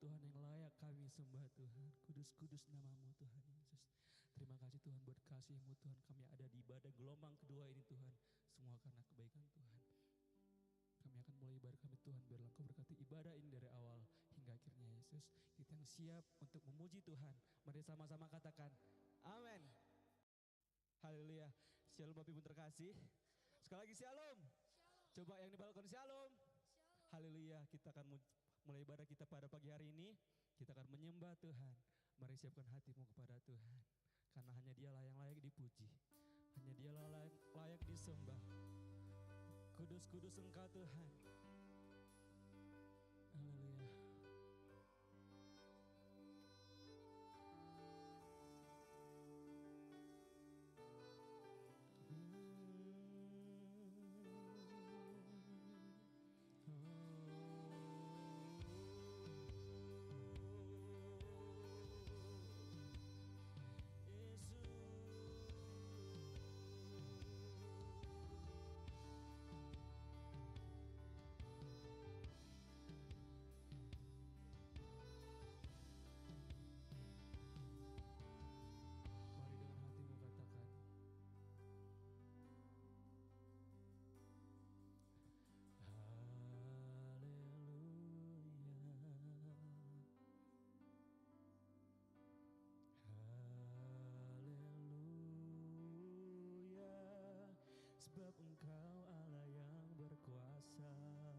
Tuhan yang layak kami sembah Tuhan. Kudus-kudus namamu Tuhan Yesus. Terima kasih Tuhan buat kasih-Mu Tuhan. Kami ada di ibadah gelombang kedua ini Tuhan. Semua karena kebaikan Tuhan. Kami akan mulai ibadah kami Tuhan. Biarlah Engkau berkati ibadah ini dari awal hingga akhirnya Yesus. Kita yang siap untuk memuji Tuhan. Mari sama-sama katakan amin. Haleluya. Shalom Bapak Ibu terkasih. Sekali lagi shalom. Coba yang di balkon shalom. Haleluya. Kita akan mulai ibadah kita pada pagi hari ini. Kita akan menyembah Tuhan. Mari siapkan hatimu kepada Tuhan. Karena hanya Dialah yang layak dipuji. Hanya Dialah layak disembah. Kudus-kudus Engkau Tuhan. Haleluya. Sebab Engkau Allah yang berkuasa.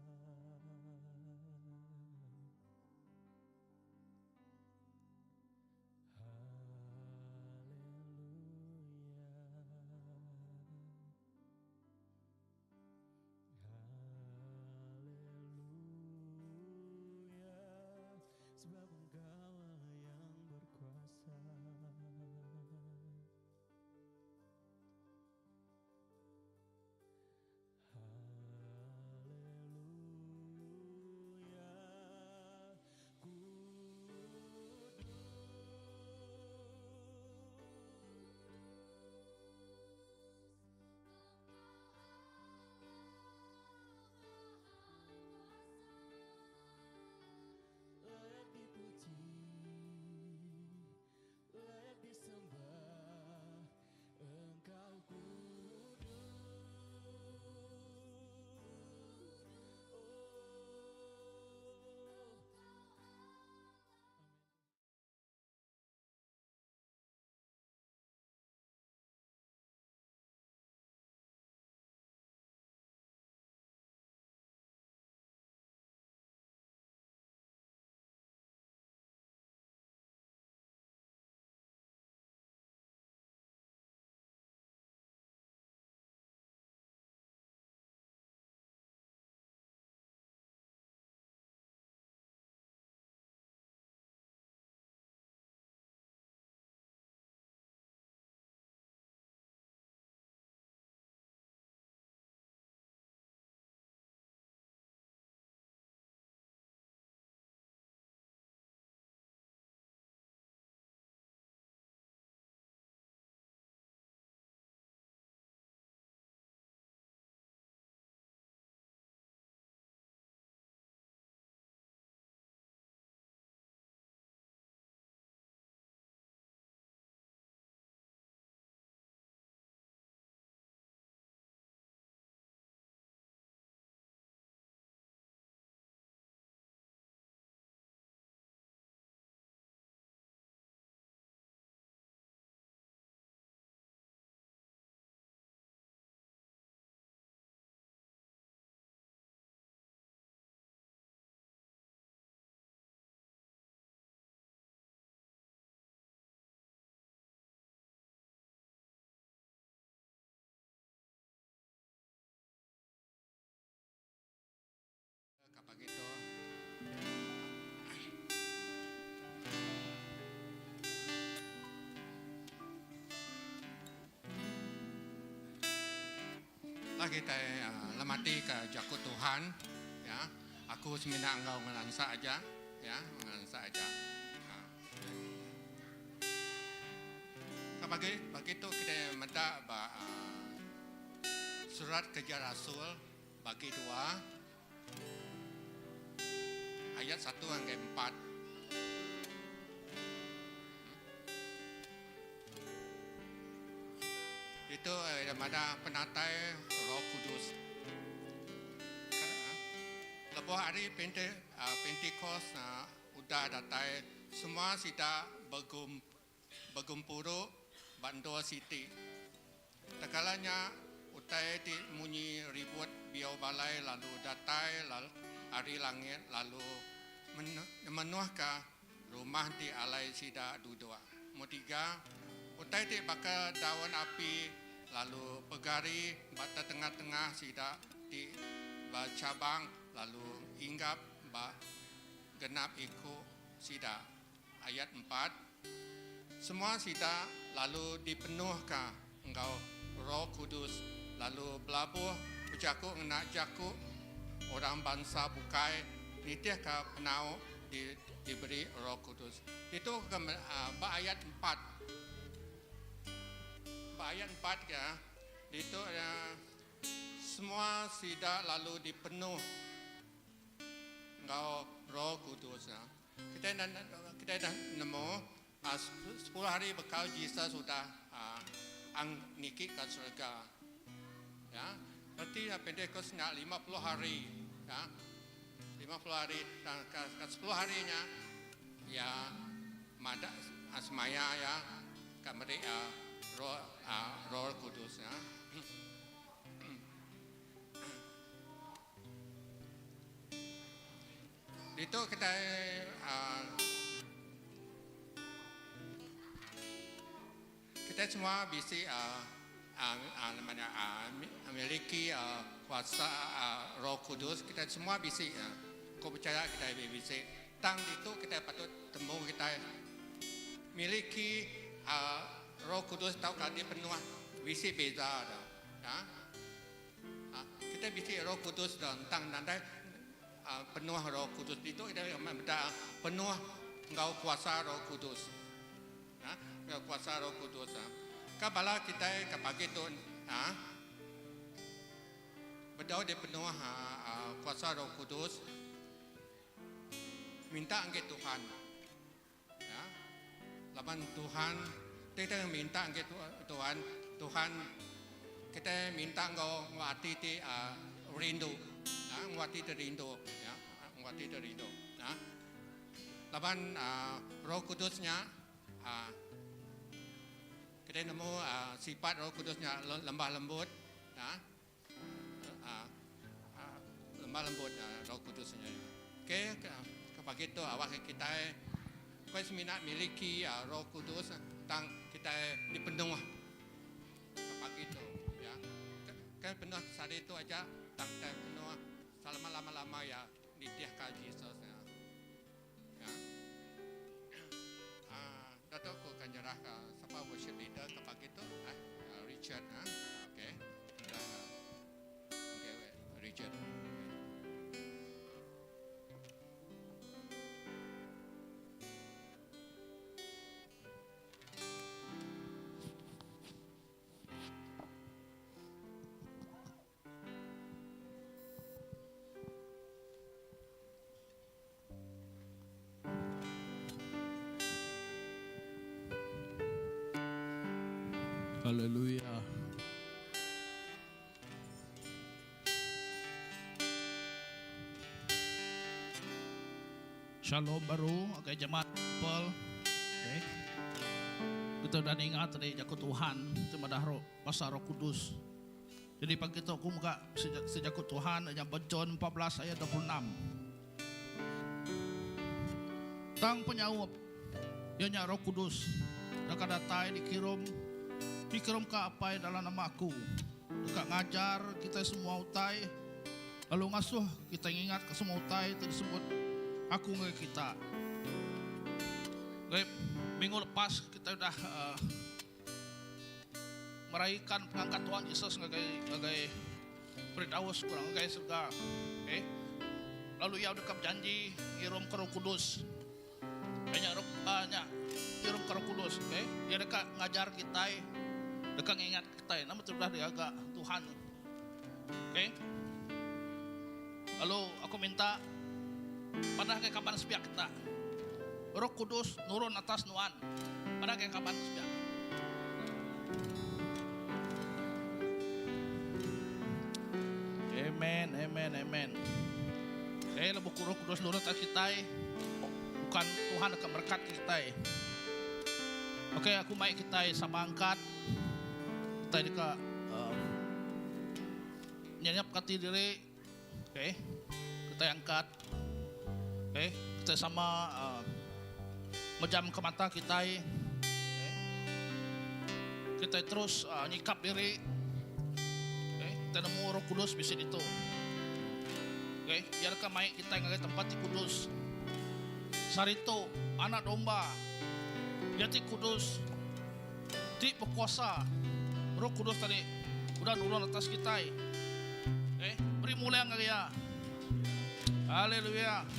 Haleluya. Haleluya. Sebab Engkau Allah yang berkuasa. Kapag ito, lagi tayo lamati ka Jaku Tuhan, ya. Aku semina engkau ngelansa aja, ya, ngelansa aja. Kapag begitu kita minta surat kerja Rasul bagi 2 ayat 1 hingga 4. Itu ada penatai Roh Kudus. Lepas hari Pentecost udah datai semua sudah bergumpul Bandar City. Tekalanya utai di munyi ribut biau balai lalu datai lalu hari langit lalu menuahkan rumah di alai sida dua. Mutiga utai di bakal daun api lalu pegari bata tengah-tengah sida di cabang lalu hinggap genap ikut sida. Ayat 4 semua sida lalu dipenuhkan engkau Roh Kudus lalu belabuh berjaku nak jaku orang bangsa bukai nitiah ke penau diberi Roh Kudus. Itu ayat 4. Ayat 4 ya. Itu semua sida lalu dipenuh engkau Roh Kudus. Kita dah nemu 10 hari bekal Yesus sudah nikik ke surga. Ya, berarti Pentekosnya 50 hari. Ya, 50 hari dan ke 10 harinya ya mada asmaya ya kamari Roh Kudus ya. Itu kita semua bisa memiliki kuasa Roh Kudus. Kita semua bisa. Kau percaya kita bisa. Tang itu kita patut temu kita miliki Roh Kudus tahu kalau dia penuh bisa beza dah. Ya? Kita bisa Roh Kudus dan tang nanti penuh Roh Kudus itu kita penuh engkau kuasa Roh Kudus. Kuasa Roh Kudus. Kabala kita kapagi tu berdoa dia penuh kuasa Roh Kudus. Minta angkat Tuhan. Ya. Lapan Tuhan kita minta angkat Tuhan. Tuhan kita minta engkau ngwati ti rindu. Ngwati ti rindu. Ya, ngwati ti rindu. Ya. Lapan Roh Kudusnya kita nemu sifat Roh Kudusnya lembah lembut, lembah lembut Roh Kudusnya. Oke, kapag ito awak kita kau seminat miliki Roh Kudus tang kita dipenuh kapag ito, ya. Kan penuh saat itu aja tang kita penuh selama lama-lama ya nitiah ka Yesus ya. Ya. Dato' ko kanyarah ka sa worship leader kapag ito Richard okay. Okay, Richard. Haleluya. Shalom baru, okay, jemaat Paul. Okay. Kita udah ingat tadi jago Tuhan, cuma dah masa Roh Kudus. Jadi pagi itu aku muka sejak Tuhan, yang John 14 ayat 26. Tang penyaup, ianya Roh Kudus, dekat datai dikirim ke apa dalam nama aku. Dekat ngajar kita semua utai, lalu ngasuh kita ingat ke semua utai itu disebut aku nge kita. Minggu lepas kita udah meraihkan pengangkat Tuhan Yesus sebagai beritahu kurang kayak surga. Okay. Lalu ia udah janji ngirim ke Roh Kudus. Banyak ngirim ke Roh Kudus. Okay. Dia dekat ngajar kita, dekat ingat kita. Namun sudah diaga Tuhan. Okay. Lalu aku minta pada kayak kapan sepiak kita, Roh Kudus nurun atas nuan. Pada kayak kapan sepiak. Amen, amen, amen. Oke, lebih Roh Kudus lurut kita, bukan Tuhan akan berkat kita. Oke, aku mau kita sama angkat, kita dekat nyanyiap kati diri. Oke, kita angkat. Oke, kita sama menjam ke mata kita. Oke. Kita terus nyikap diri. Oke, kita nemu Roh Kudus bisa itu. Oke, biarkan maik kita yang tempat di kudus. Sarito, anak domba, dia ti kudus, ti berkuasa. Roh Kudus tadi udah nurun atas kita. Beri mulai yang kaya. Haleluya.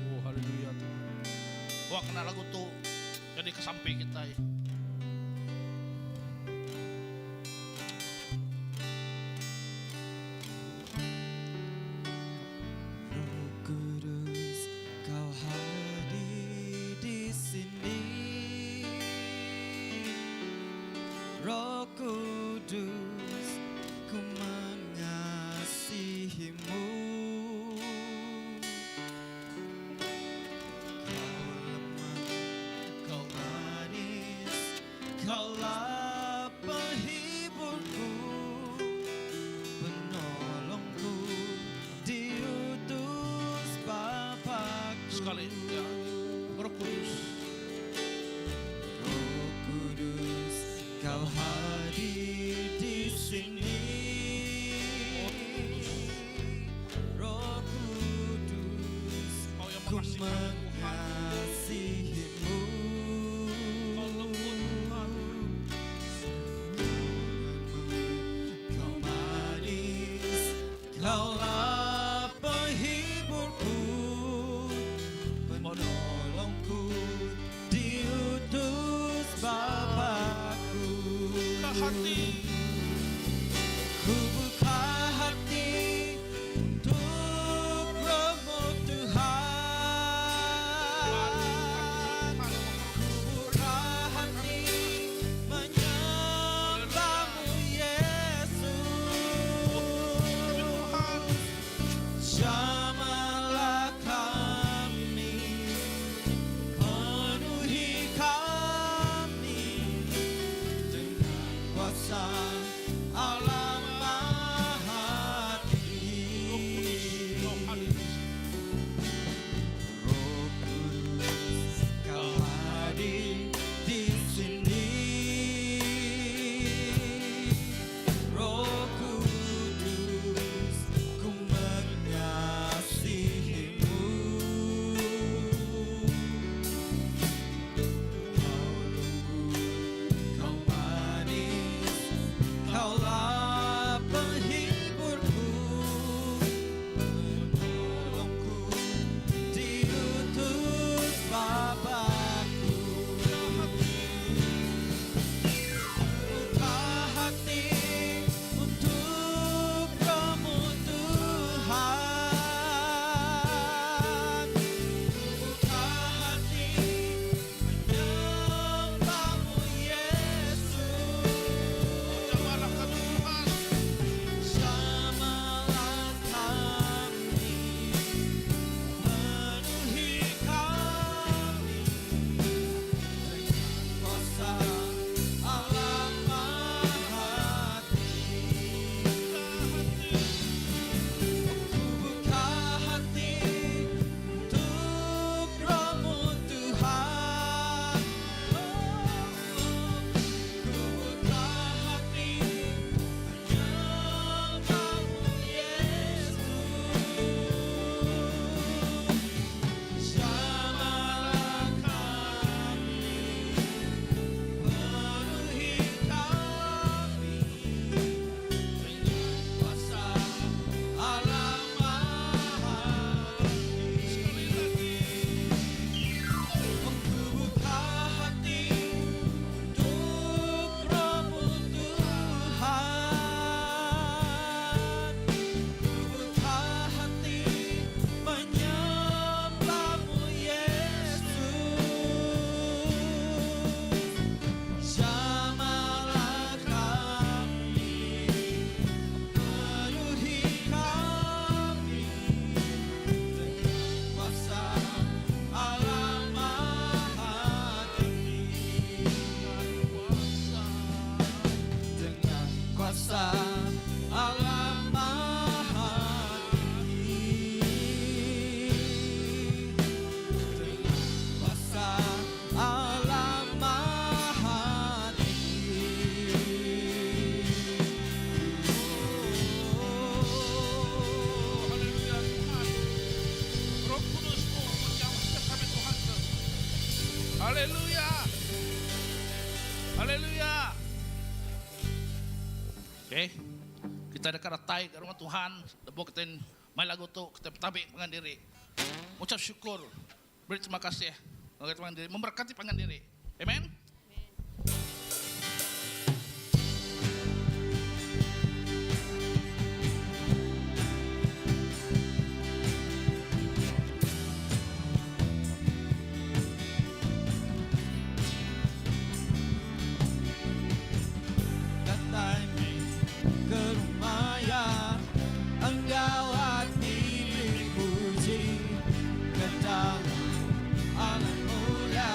Oh, haleluya. Wah, kena lagu tuh jadi kesamping kita. Roh Kudus, ku mengasihimu. Kau lemah, kau manis, kaulah penghiburku, penolongku, diutus Bapakku. Sekali ya, Roh Kudus. Kau hadir di sini, Roh Kudus, ku mengasihimu. Kau lembut Tuhan, Kau manis, kaulah penghiburku, penolongku, diutus Bapakku. hati. Ku buka hati untuk Roh-Mu Tuhan. Ku buka hati menyembah-Mu Yesus. Jamahlah kami, penuhi kami dengan kuasa Allah Maha Tinggi. Haleluya. Haleluya. Oke. Kita ada karatai ke rumah Tuhan. Debo kita may lagu to, kita tabi pangandiri. Ucap syukur. Beri terima kasih. Pangandiri memberkati pangandiri. Amen. Datangnya ke rumah ya, engkau hati dipuji, ke dalam alam mulia.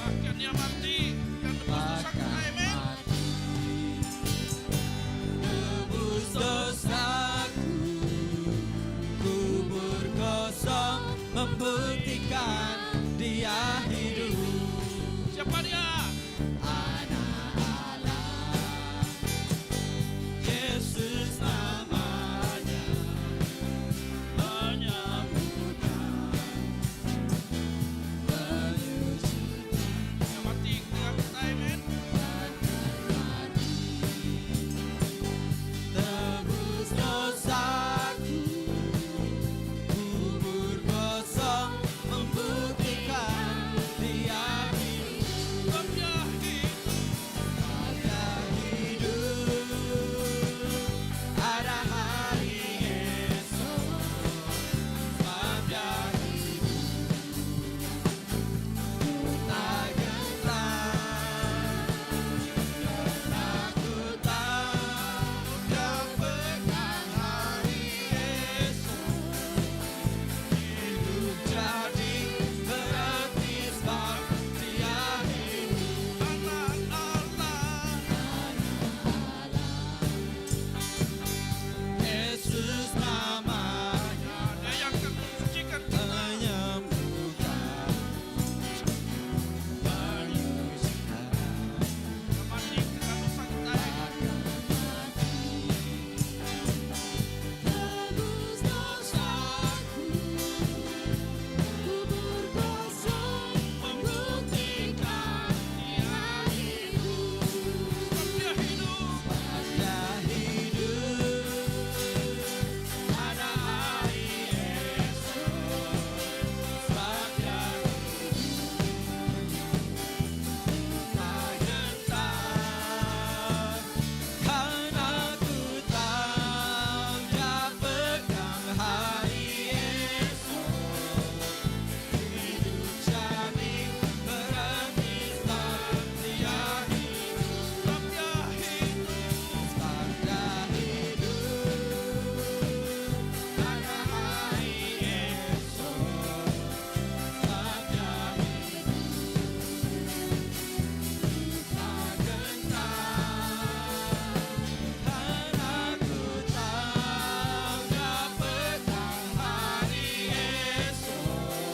Bahkan yang mati, yang tebus dosa kita, amin. Tebus dosaku, kubur kosong membuktikan Dia hidup. Siapa dia? Anak Allah, Yesus namanya, menyembuhkan, menyucikan. Yang mati dengan kita, amin. Tebus dosaku, kubur kosong membuktikan Dia hidup. Sebab dia hidup. Ada hidup, ada hari esok. Sebab Dia hidup, tak gentar, karena ku tahu Dia pegang hari esok. Hidup jadi berarti sebab Dia hidup. Anak Allah. Yesus namanya, Dia yang akan mensucikan kita. menyembuhkan, menyucikan. Yang mati dengan dosa kita, amin. Tebus dosaku, kubur kosong membuktikan Dia hidup. Sebab dia hidup. Ada hidup, ada hari esok. Sebab Dia hidup, tak gentar, karena ku tahu Dia pegang hari esok. Hidup jadi berarti sebab Dia hidup. Sebab dia hidup. Sebab Dia hidup, ada hari esok. Sebab Dia hidup, tak gentar, karena ku tahu Dia pegang hari esok.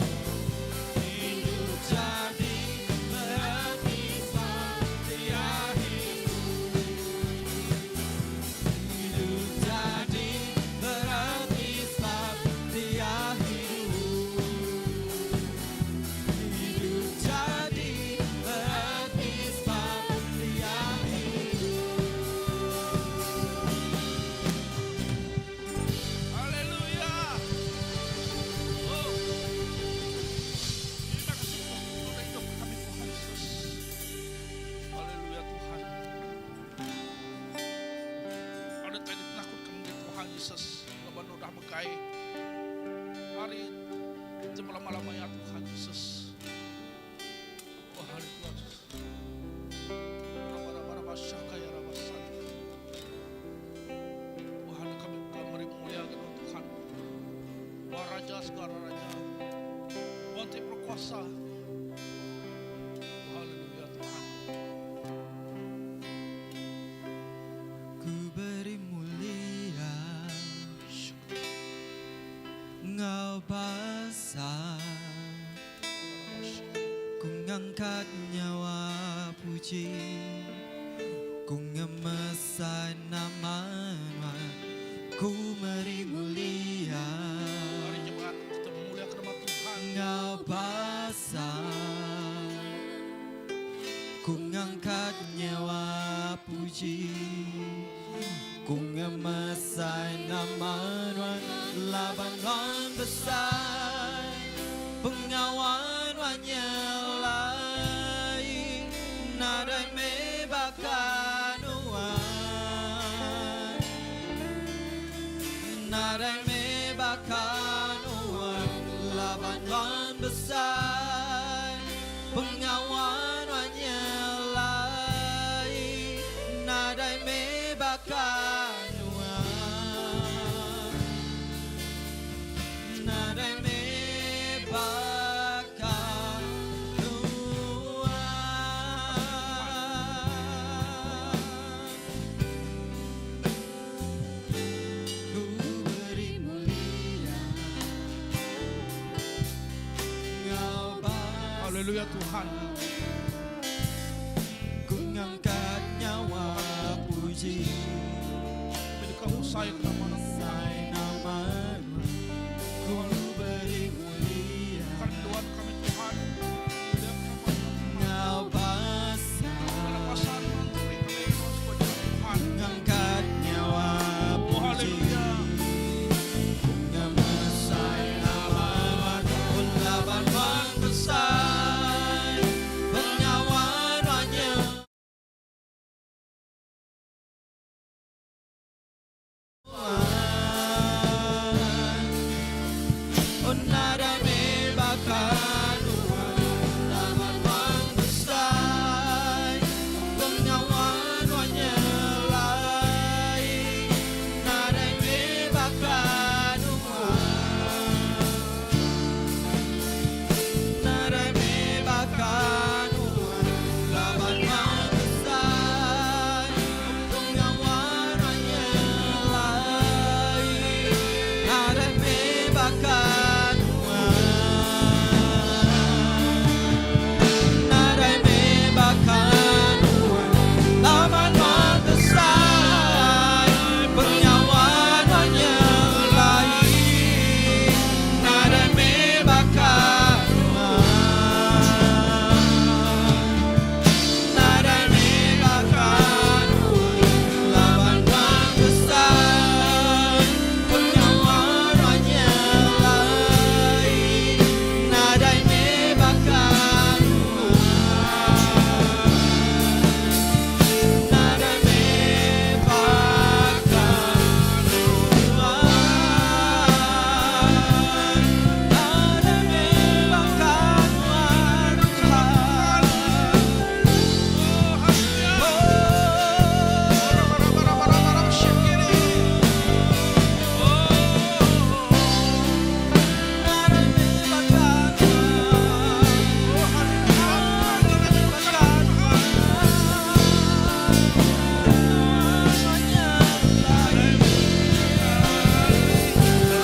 Hidup jadi berarti sebab Dia hidup. Hidup jadi berarti sebab Dia hidup. Hidup jadi berarti sebab Dia Haleluya. Oh. Terima kasih Tuhan untuk hidup kami Tuhan Yesus. Haleluya Tuhan. Ada tadi takut kami Tuhan Yesus. Leban udah mekai. Hari semalam-malamnya Tuhan Yesus. Oh haleluya. Raba-raba syakaya rabasan. Tuhan kami beri mulia kepada Tuhan. Wah Raja segala Raja. Wanti berkuasa. Haleluya Tuhan. Ku beri mulia, Engkau besar. Ku ngangkat nyawa puji, ku ngemesan nama Tuhan. Ku beri mulia, Mari jemaat kita memulia kedama Tuhan. Engkau besar. Ku ngangkat nyawa puji, ku ngemesan nama Tuhan. Labanan besar, pengawan wanyelai, nadai mebakanuan, nadai mebakanuan. Labanan besar, pengawan wanyelai, nadai mebakanuan, nadai Saya nama Ku beri mulia, kerinduan kami Tuhan. Engkau basah Pasal menteri kami terus kepada Tuhan. mengangkat nyawa Oh, haleluya. Ngamesai amat Ulaban besar pengawarannya Onara me bakar Ulaban besar pengawarannya lai Nara me bakar Nara me bakar Ulaban besar pengawarannya lai Nara me bakar Nara me bakar Laban besar pengawarannya lai Nara me bakar Nara me bakar Laban besar pengawarannya lai Nara me bakar Nara me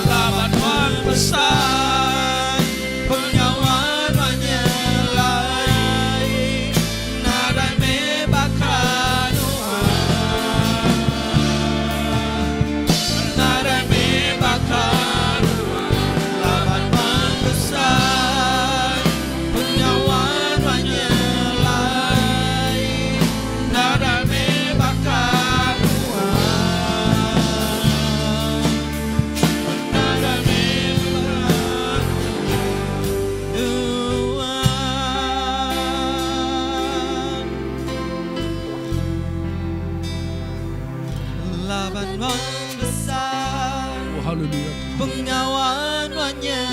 Laban besar pengawarannya lai Nara me bakar Nara me bakar Laban besar pengawarannya lai Nara me bakar Nara me Laban besar Oh, haleluya. pengawarannya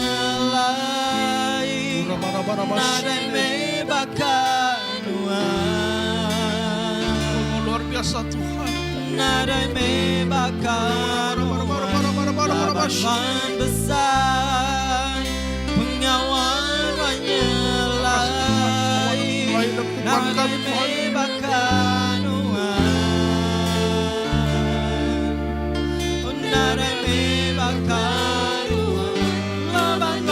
lai Nara me bakar Oh, luar biasa Tuhan. Nara me bakar Laban besar pengawarannya lai Nara me bakar Nara me bakar Laban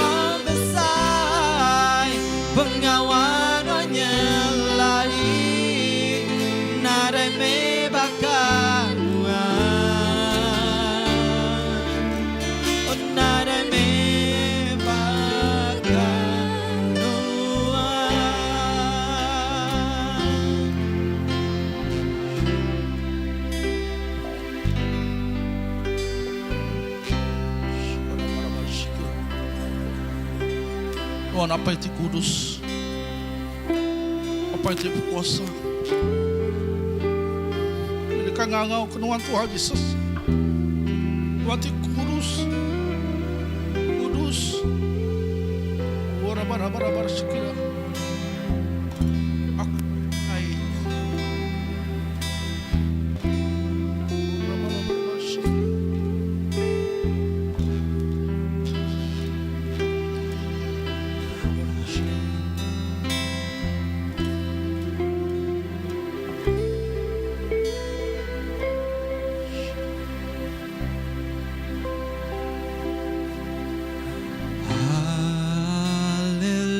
besar pengawarannya lai Nara me bakar Nara me Tuhan, apa itu kudus, apa itu berkuasa. Mereka ngangau kenuan Tuhan Yesus. Tuhan itu kudus, kudus. Warabar sekira. Aku hai. Warabar sekira.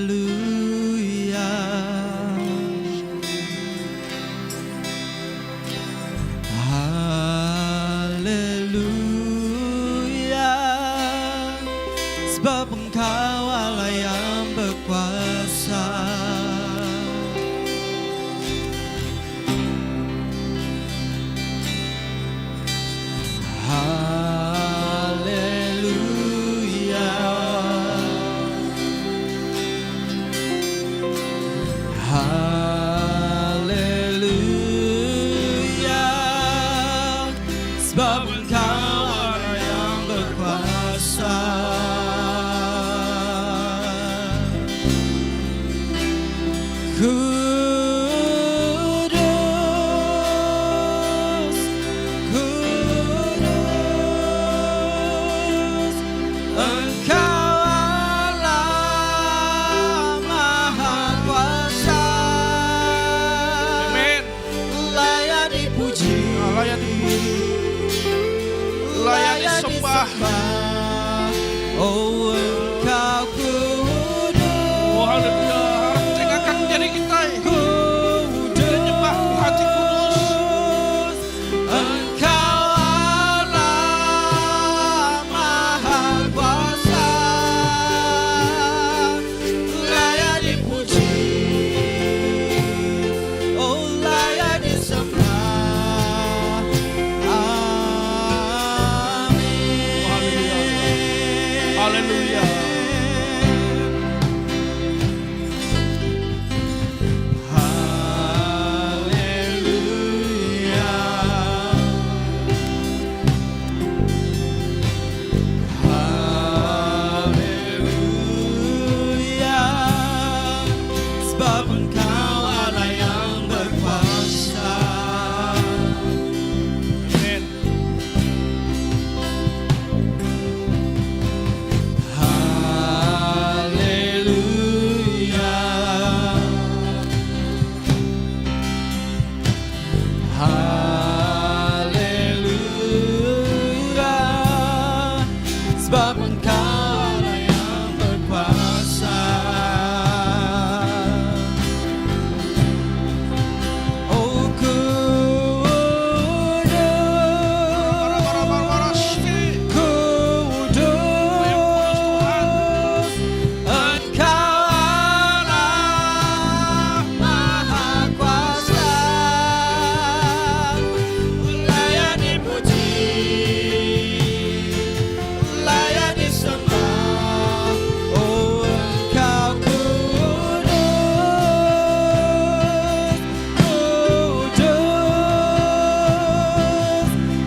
Hallelujah. disembah. Oh Engkau kudus, Oh haleluya. Tegakkan diri kita. Menyembah hati kudus. Engkau Allah Maha Kuasa, layak dipuji, oh layak disembah. Amin. Haleluya. Haleluya, sebab Engkau Allah yang berkuasa. Amin. Haleluya, haleluya, sebab Engkau Allah yang berkuasa. Oh Bara-bara-bara sih. kudus, Engkau Allah Maha Kuasa, layak dipuji, layak disembah. Oh Engkau kudus,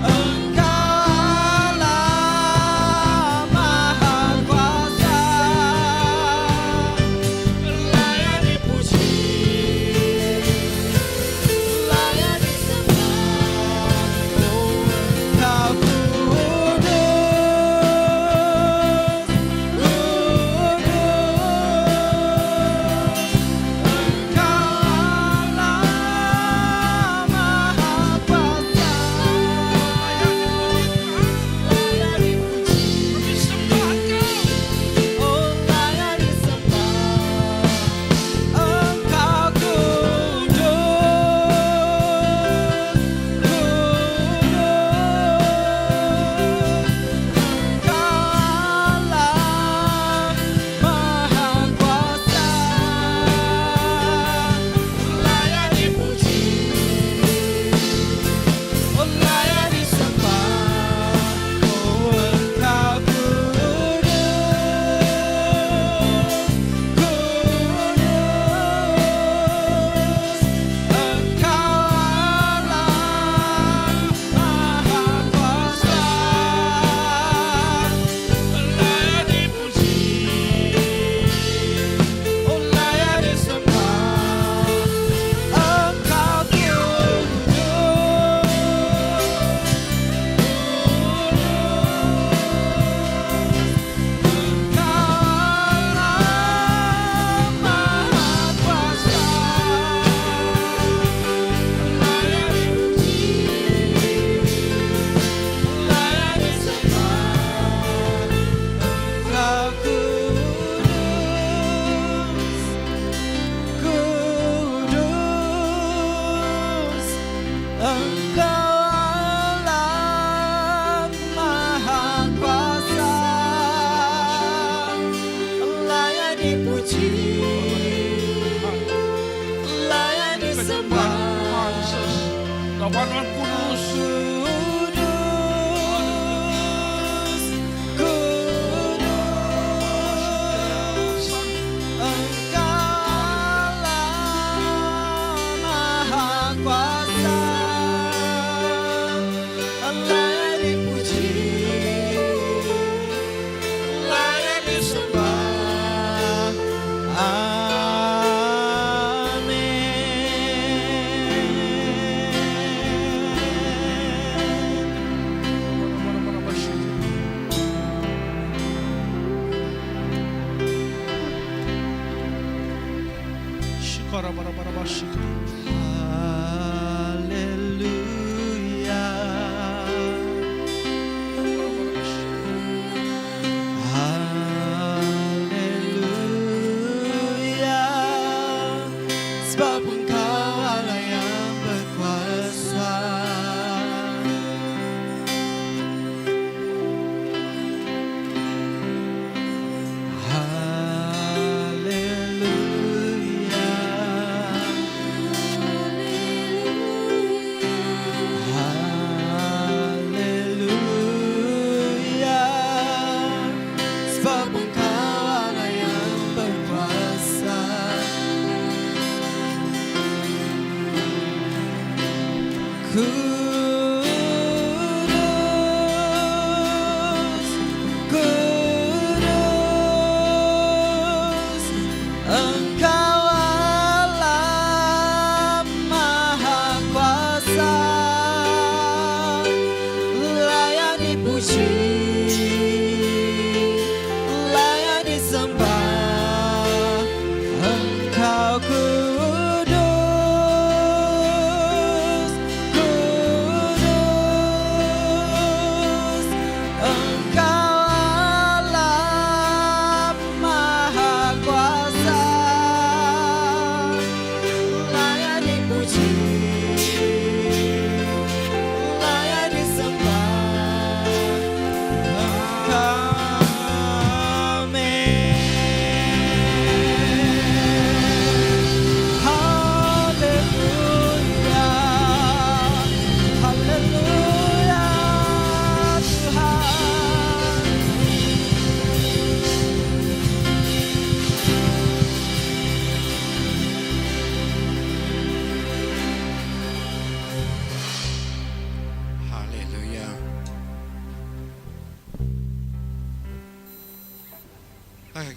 Engkau Allah Maha Kuasa, layak dipuji, layak disembah. Oh Engkau Tuhan kudus. sebab Engkau Allah yang berkuasa.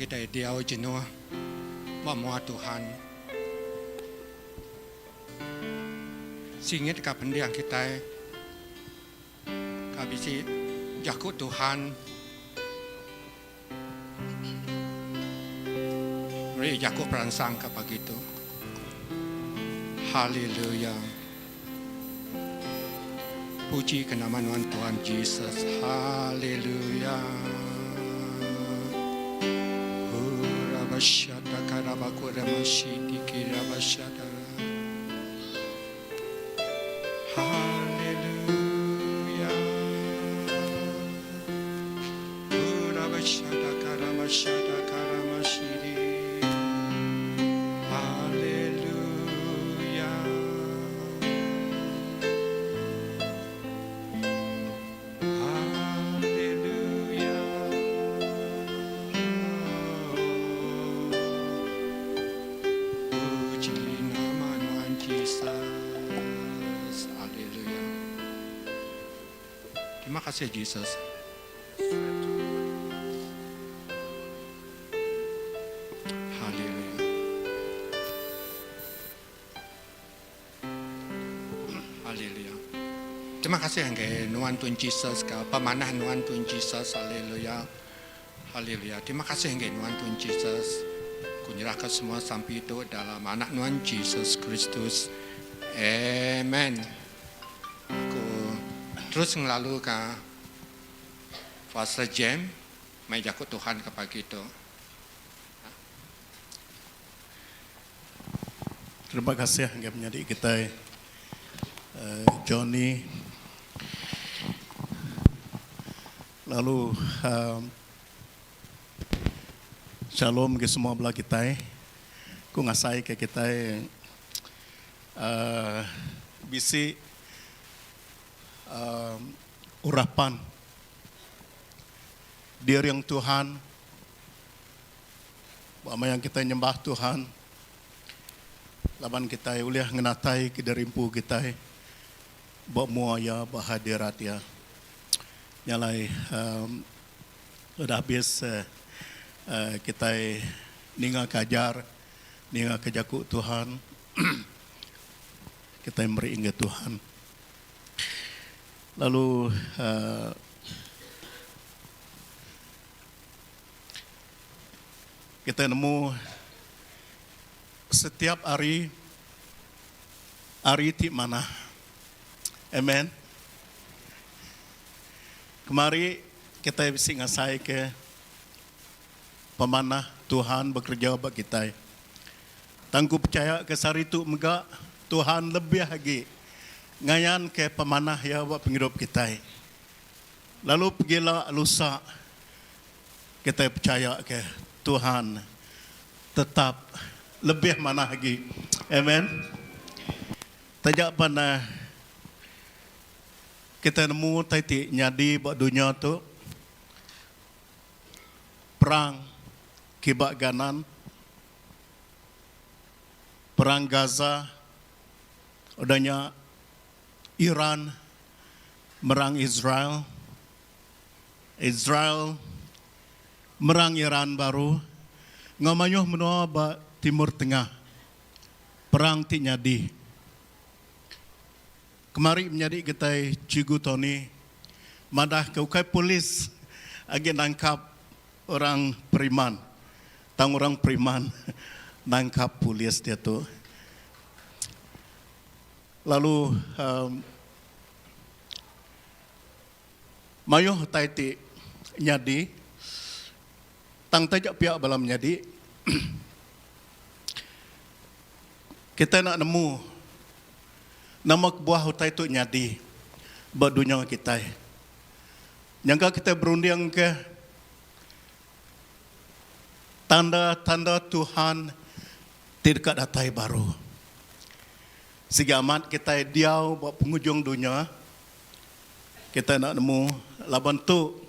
Kita dia jenuh memuat Tuhan. Singit ka pendiang kita kabisi jakut Tuhan. Mari jakut perangsang ka begitu. Haleluya. Puji ke nama Tuhan Yesus. Haleluya. Shata karabakura mashiti kirabashata. Hallelujah. Urabashata karamashata karamashiri. Hallelujah. Terima kasih Yesus. Haleluya. Haleluya. Terima kasih engkau Tuhan Tuhan Yesus ka pemanah Tuhan Tuhan Yesus. Haleluya. Haleluya. Terima kasih engkau Tuhan Tuhan Yesus. Kunyerahkan semua sampai itu dalam anak Tuhan Yesus Kristus. Amen. Terus ngelalu ke fase jam, mai jakut Tuhan ke pagi itu. Terima kasih yang menjadi kita Johnny. Lalu shalom ke semua belah kita. Ku ngasai ke kita bisi urapan diri yang Tuhan, bahwa yang kita nyembah Tuhan, laban kita uliah ngenatai ke darimpu kita, bawa muaya bahadirat ya, nyalai sudah habis kita ninga kajar, ninga kejaku Tuhan, kita beri ingat Tuhan. Lalu kita nemu setiap hari di mana, amen. Kemari kita bisa ngasai ke pemanah Tuhan bekerja bagi kita. Tangku percaya ke sari tu mega Tuhan lebih lagi ngayan ke pemanah ya buat penghidup kita. Lalu pergilah lusa kita percaya ke Tuhan tetap lebih mana lagi. Amen. Tajak pana kita nemu tadi nyadi buat dunia tu perang kibak ganan, perang Gaza, adanya Iran merang Israel, Israel merang Iran baru, ngamanyuh menua ba Timur Tengah, perang ti nyadi. Kemari menjadi kita Cigu Tony, madah keukai polis agi nangkap orang Periman, tang orang Periman nangkap polis dia tu. Lalu mayuh taiti nyadi, tang tajak pihak balam nyadi, kita nak nemu nama kebuah hutai tu nyadi buat dunia kita. Yang kita berunding ke tanda-tanda Tuhan tidak datai baru. Segi amat kita diau buat penghujung dunia, kita nak nemu laban tu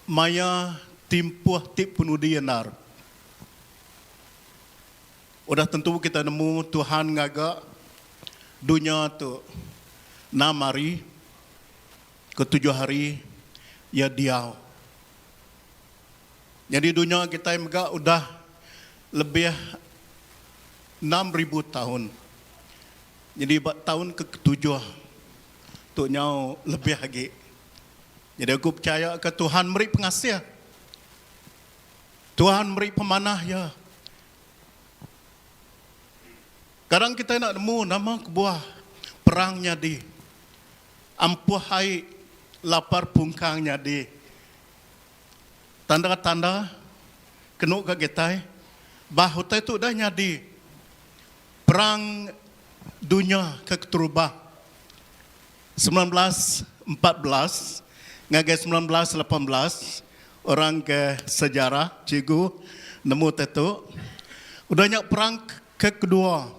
maya timpuh tip penudi yenar. Udah tentu kita nemu Tuhan ngagak dunia tu 6 hari ke 7 hari ya diau. Jadi dunia kita megak udah lebih 6,000 tahun. Jadi tahun ke-7 tu nyau lebih lagi. Jadi aku percaya ke Tuhan beri pengasih. Tuhan beri pemanah ya. Kadang kita nak nemu nama kebuah perang nyadi. Ampuh hai lapar pungkang nyadi. Tanda-tanda kenuk ke kita bahutai tu dah nyadi. Perang dunia ke keturubah 1914 ngagai 1918 orang ke sejarah cigu nemu tetu udahnya perang ke kedua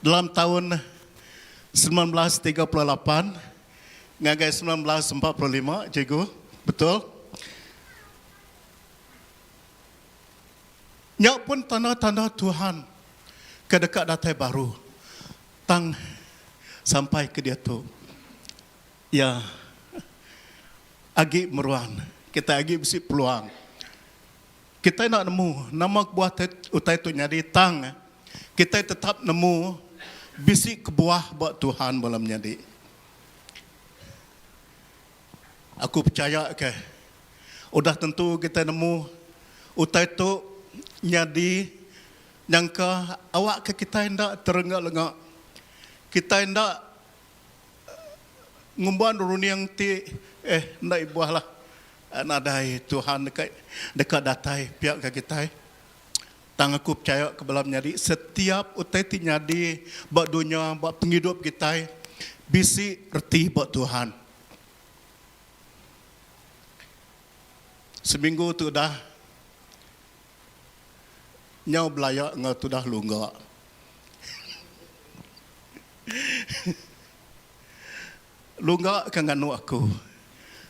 dalam tahun 1938 ngagai 1945 cigu betul. Nyak pun tanda-tanda Tuhan ke dekat datai baru. Tang sampai ke dia tu. Ya, agi meruan. Kita agi besi peluang. Kita nak nemu nama kebuah utai tu nyadi tang. Kita tetap nemu bisi kebuah buat Tuhan malam nyadi. Aku percaya ke. Udah tentu kita nemu utai tu nyadi yang ke awak ke kita hendak terengak-lengak. Kita hendak ngumban runi yang ti nak ibuah lah. Nadai Tuhan dekat datai pihak ke kita. Tang aku percaya ke dalam nyadi setiap utai ti nyadi buat dunia buat penghidup kita bisi erti buat Tuhan. Seminggu tu dah nyau belayak ngau tu dah lunggak. Lunggak ke nganu aku.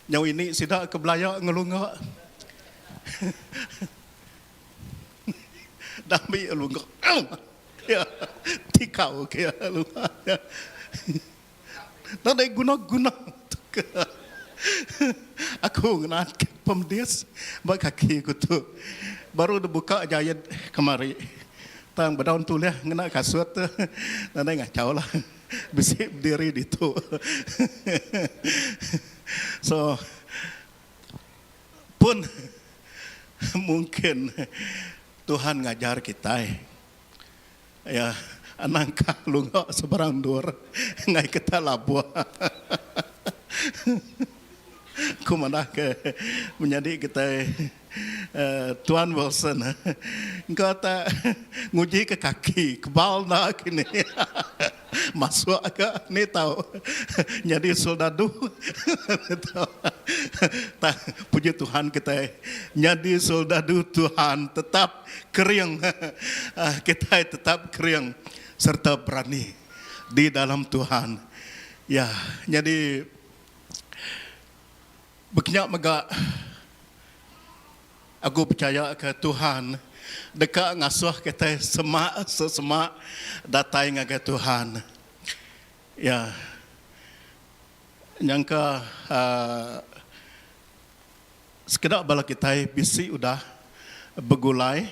Nyau ini sidak ke belayak ngelunggak. Dami lunggak. Ya, tikau ke lunggak. Tak ada guna-guna. Aku ngenat pemdes bak kaki aku tu. Baru dibuka jayat kemari. Tang berdaun tu lah ngena kasut tu. Nanti ngacau lah. Besi berdiri di tu. So pun mungkin Tuhan ngajar kita. Ya, anangkah lunggak seberang dur ngai kita labuah. Ku mana ke menjadi kita Tuan Wilson. Engkau tak nguji ke kaki, kebal nak kini. Masuk ke ni tahu. Jadi soldadu. Puji Tuhan kita jadi soldadu Tuhan tetap kering. Kita tetap kering serta berani di dalam Tuhan. Ya, jadi Bekenyak megak aku percaya ke Tuhan dekat ngasuh kita semak datai ngaga Tuhan. Ya. Nyangka sekedar bala kita bisi udah begulai.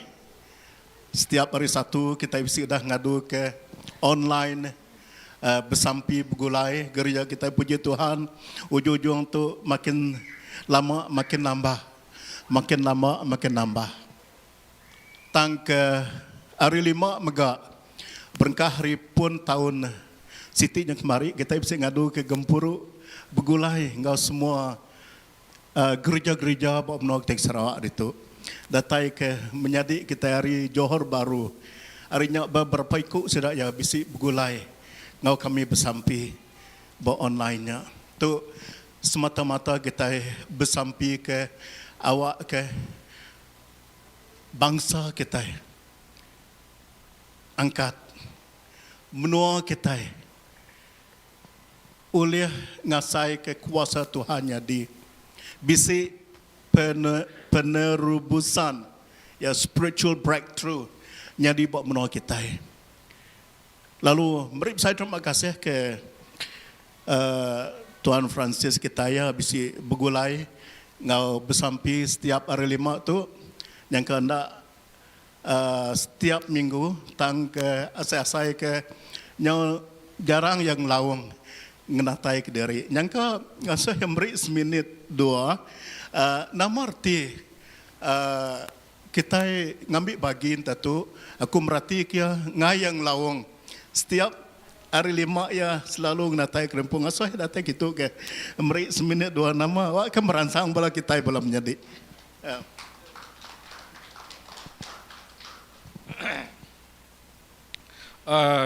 Setiap hari Sabtu kita bisi udah ngadu ke online bersampi begulai gereja kita. Puji Tuhan, ujung-ujung tu makin lama makin nambah, makin lama makin nambah. Tang ke hari 5 megak berkah hari pun tahun Siti yang kemari kita bisa ngadu ke Gempuru begulai ngau semua gereja-gereja bawa menolak Tek Sarawak itu. Datai ke menjadi kita hari Johor Baru. Harinya beberapa ikut sudah ya bisi begulai. Ngau kami bersampi bawa online-nya. Tu semata-mata kita bersampi ke awak ke bangsa kita. Angkat menua kita. Oleh ngasai ke kuasa Tuhannya di bisi penerubusan ya spiritual breakthrough nyadi buat menua kita. Lalu mari saya terima kasih ke Tuan Francis kita ya bisi begulai ngau bersampi setiap hari 5 tu yang kena setiap minggu tang ke asai-asai ke nyau jarang yang lawang ngenatai ke diri. Yang ke ngasih yang beri seminit 2 nama arti kita ngambil bagian tu aku merhati kia ngayang lawang setiap hari 5 ya selalu natai kerempung asal datang gitu ke meri seminit 2 nama wak kan merangsang bala kita bala menjadi.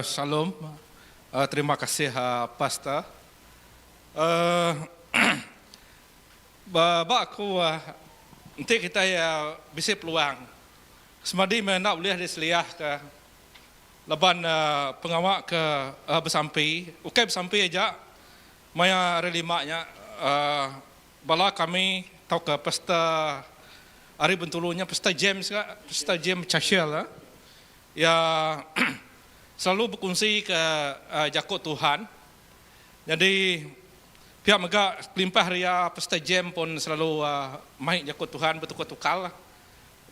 Shalom. Terima kasih Pastor. Aku nanti kita ya bisa peluang. Semadi nak boleh diseliah ke leban pengawak ke bersampi, ukai bersampi aja, maya relimaknya, bala kami tahu ke pesta hari Bentulunya, pesta James Churchill, ya selalu berkongsi ke jakut Tuhan. Jadi pihak megak limpah ria pesta James pun selalu main jakut Tuhan bertukar-tukar.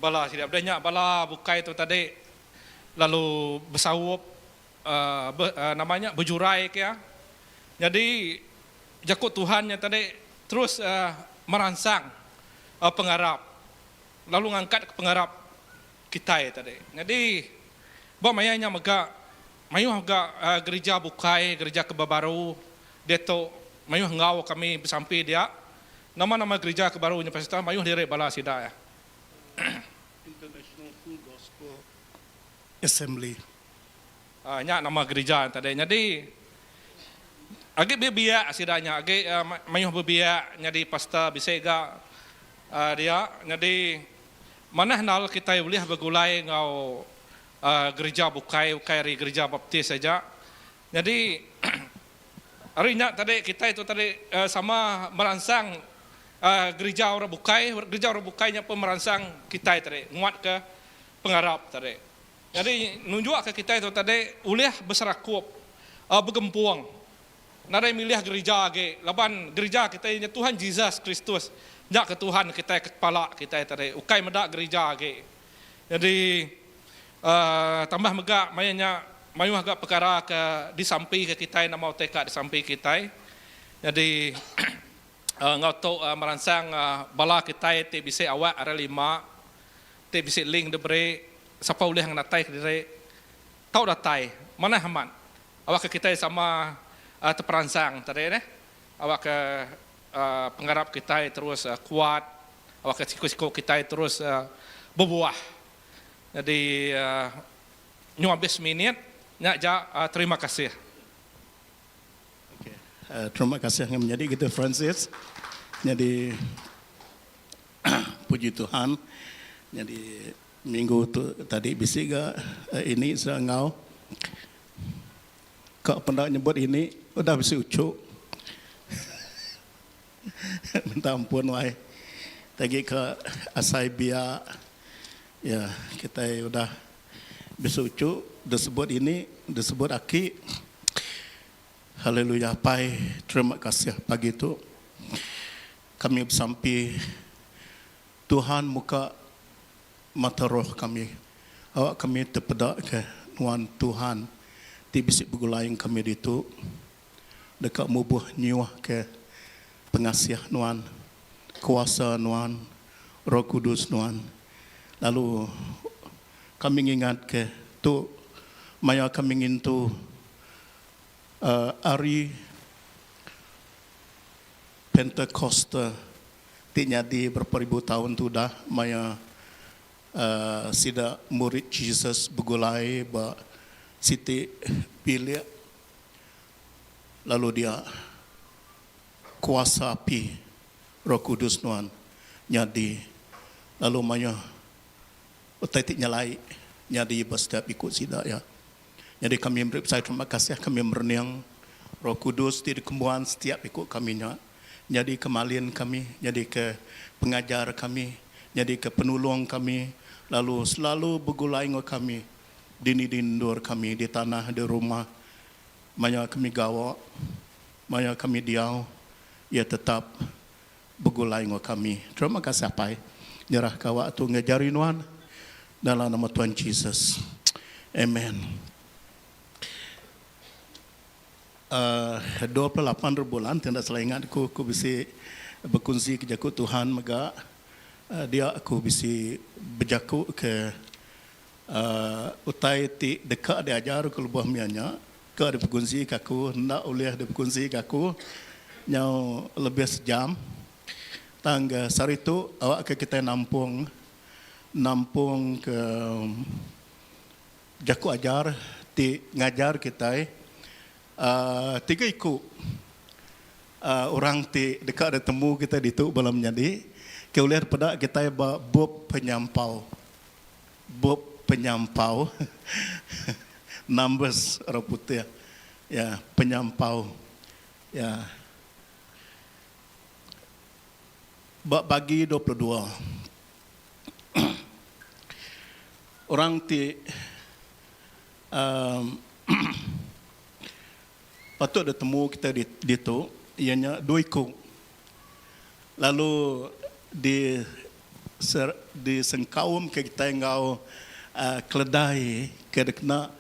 Bala tidak adanya bala bukai itu tadi. Lalu bersawup namanya berjurai ya. Jadi jakut Tuhannya tadi terus merangsang pengharap, lalu ngangkat ke pengharap kita tadi. Jadi bawa mayanya megak mayu megak gereja bukai, gereja kebabaru dia tu mayu ngau kami bersampi dia. Nama-nama gereja kebarunya pasti mayu direk bala sida ya. Assembly. Nya nama gereja tadi. Jadi agak berbiak sidanya, agak mayuh berbiak jadi pasta bisega dia. Jadi mana nal kita boleh bergulai ngau gereja bukai ri gereja baptis saja. Jadi harinya tadi kita itu tadi sama merangsang gereja orang bukainya pun merangsang kita tadi nguat ke pengharap tadi. Jadi nunjuk ke kita itu tadi ulih berserakup bergempuang. Nada milih gereja ke, laban gereja kita ini Tuhan Yesus Kristus. Jak ke Tuhan kita kepala kita tadi. Ukai medak gereja ke. Jadi tambah megak mayanya mayu agak perkara ke disampi ke kita nama TK disampi kita. Jadi ngau tu merangsang bala kita te bisa awak ada 5 te bisa link debere siapa boleh yang datai kira tahu datai mana haman awak ke kita sama terperangsang tadi ne awak ke penggarap kita terus kuat, awak siku-siku kita terus berbuah. Jadi habis minit, nak terima kasih. Okay. Terima kasih yang menjadi kita Francis. Jadi puji Tuhan. Jadi minggu tu tadi bisik ke ini serangau. Kau pernah nyebut ini udah bisa ucuk. Minta ampun wai. Tadi ke asai biar ya kita udah bisa ucuk. Disebut ini, disebut aki. Haleluya, Pai. Terima kasih pagi itu. Kami bersampai Tuhan muka mata roh kami. Awak kami terpedak ke Tuhan Tuhan. Ti bisik bergulaing kami itu. Dekat mubuh nyuah ke pengasih Tuhan. Kuasa Tuhan. Roh Kudus Tuhan. Lalu kami ingat ke tu. Maya kami ingin tu. Hari Pentecost. Ti nyadi berperibu tahun tu dah. Maya sida murid Jesus bergulai ba Siti pilih lalu dia kuasa api Roh Kudus Tuhan nyadi lalu maya utai nyalai nyadi setiap ikut sida ya. Jadi kami beri saya terima kasih kami berniang Roh Kudus di kembuhan setiap ikut kami nya. Jadi kemalian kami, jadi ke pengajar kami, jadi ke penolong kami, lalu selalu bergulai dengan kami, dindur kami di tanah, di rumah, maya kami gawa, maya kami diau, ia tetap bergulai dengan kami. Terima kasih Pai, nyerah kawak tu ngejari Tuhan, dalam nama Tuhan Yesus. Amen. 28 bulan tidak salah ingat aku bisa berkongsi kejaku Tuhan mega dia aku bisa berjaku ke utai ti dekat diajar ke lubah mianya ke ada berkongsi ke aku nak oleh ada berkongsi ke aku nyau lebih sejam tangga sari itu awak ke kita nampung ke jaku ajar ti ngajar kita 3 ikut orang ti dekat ada temu kita di tu balam jadi ke oleh pada kita bob penyampau numbers orang putih ya penyampau ya bagi 22 orang ti patut ada temu kita di tu ianya 2 ikut lalu di sengkaum ke kita engau keledai ke kena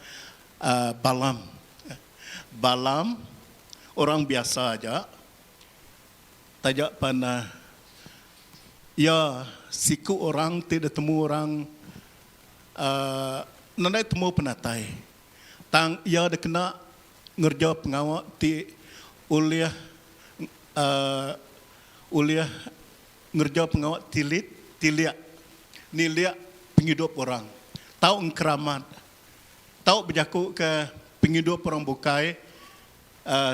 balam orang biasa aja tajak pana ya siku orang tidak temu orang nandai temu penatai tang ya ada kena ngerja pengawak ti uliah ngerja pengawak tiliak niliak penghidup orang tahu engkeramat tahu berjaku ke penghidup orang bukai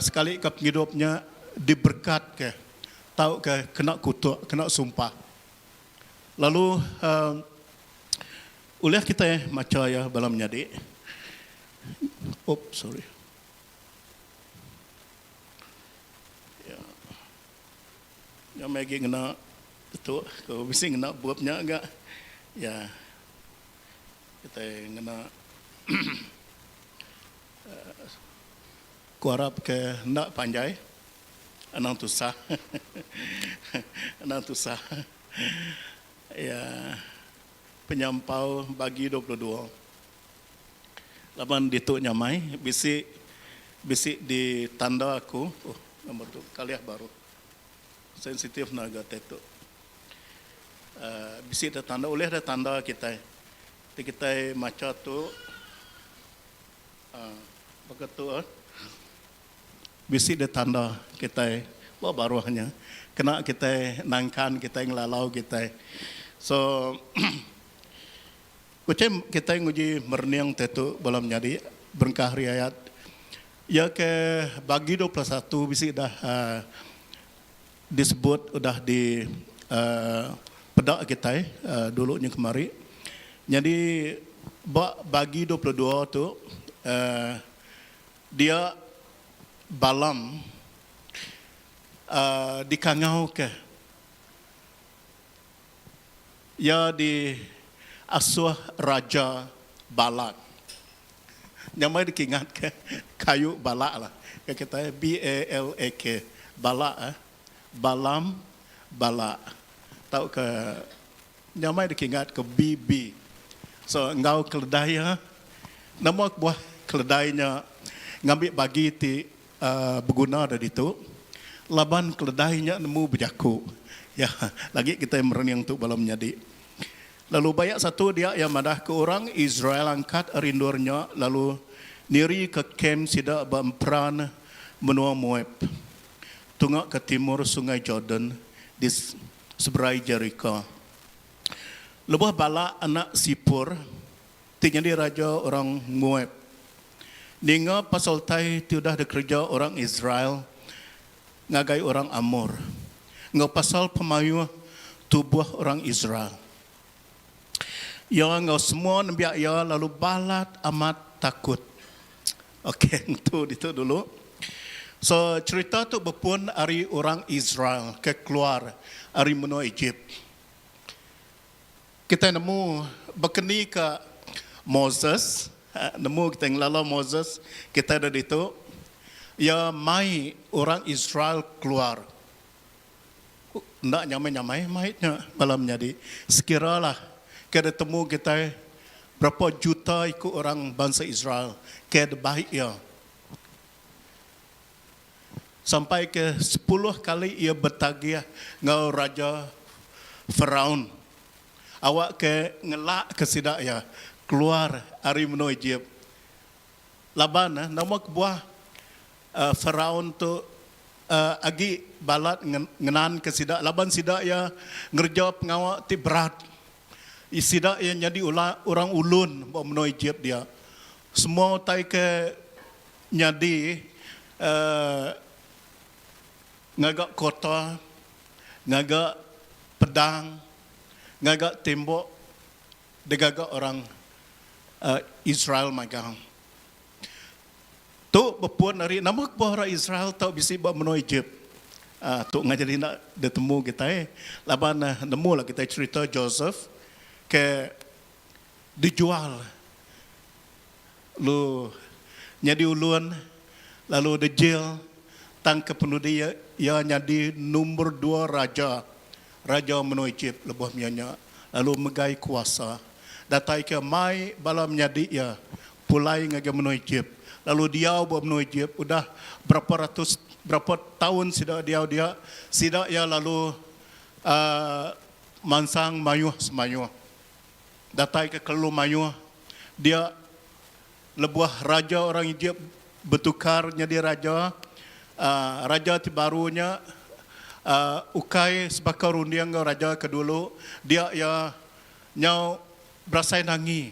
sekali ke penghidupnya diberkat ke tahu ke kena kutuk kena sumpah lalu uliah kita macam ya balam nyadi sorry yang lagi kena itu kalau bisa kena buatnya agak ya kita kena kuarap ke nak panjai anang tusah ya penyampau bagi 22 laban dituk nyamai bisik di tanda aku nomor tu kaliah baru sensitif naga tetu bisik ada tanda oleh ada tanda kita macam tu begitu bisik ada tanda kita baruahnya. Kena kita nangkan, kita ngelalau kita. So, kucing kita nguji merniang tetu balam jadi berkah riayat. Ya ke bagi 21 bisi dah disebut udah di pedak kita dulunya kemari. Jadi bagi 22 tu dia balam dikangau ke ya di asuh Raja Balak. Nyamai dikingat ke kayu balak lah. Kita BALAK balak balam balak. Tahu ke nyamai dikingat ke BB. So engkau keledai nama buah keledainya ngambil bagi ti berguna dari itu. Laban keledainya nemu berjaku. Ya, lagi kita merenung untuk balam jadi. Lalu banyak satu dia yang madah ke orang Israel angkat rindurnya lalu niri ke kem sida bamperan menua Moab. Tungak ke timur sungai Jordan di seberai Jericho. Lebuh bala anak Sipur tinggal di raja orang Moab. Ninga pasal tai tiudah bekerja orang Israel ngagai orang Amor. Ngau pasal pemayu tubuh orang Israel. Yang ngau semua nampak ya lalu balat amat takut. Okey, itu dulu. So cerita tu berpun hari orang Israel keluar hari menua Egypt. Kita nemu berkeni ke Moses, nemu kita ngelala Moses, kita ada di tu. Ya mai orang Israel keluar. Nak nyamai maitnya malam jadi. Sekiralah kita temu kita berapa juta ikut orang bangsa Israel. Kita baik ya. Sampai ke 10 kali ia bertagih ngau Raja Firaun. Awak ke ngelak ke sidak ya. Keluar hari menua Egypt. Laban nama kebuah Firaun tu agi balat ngenan ke sidak. Laban sidak ya ngerja pengawak ti berat. Sidak yang jadi orang ulun bawa menua Egypt dia. Semua tai ke nyadi ngagak kota, ngagak pedang, ngagak tembok, degagak orang Israel magang. Tu berpuan hari nama kebuah orang Israel tau bisi bawa menua Egypt. Tu ngajari nak ditemu kita laban nemu lah kita cerita Joseph ke dijual lu nyadi ulun lalu dijil tang ke penuh dia ia nyadi nombor 2 raja menua Egypt lebuh mianya lalu megai kuasa datai ke mai balam nyadi ia pulai ngaga menua Egypt lalu dia buat menua Egypt udah berapa tahun sidak dia sidak ya lalu mansang mayuh semayuh datai ke kelu mayuh dia lebuah raja orang Egypt bertukar jadi raja raja barunya ukai sebakar undiang raja kedulu dia ya nyau berasai nangi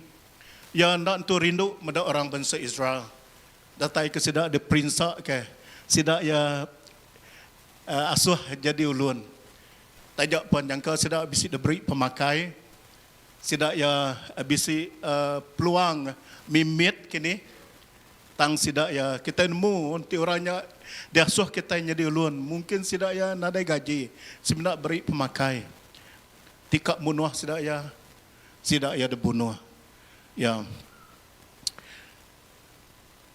ya nak tu rindu pada orang bangsa Israel datai ke sidak de prinsa ke sidak ya asuh jadi ulun tajak pun jangka sidak bisi diberi pemakai sidak ya bisi peluang mimit kini tang sidak ya kita nemu nanti orangnya dia asuh kita jadi ulun mungkin sidak ya nadai gaji sebenarnya beri pemakai tikak munuh sidak ya dibunuh ya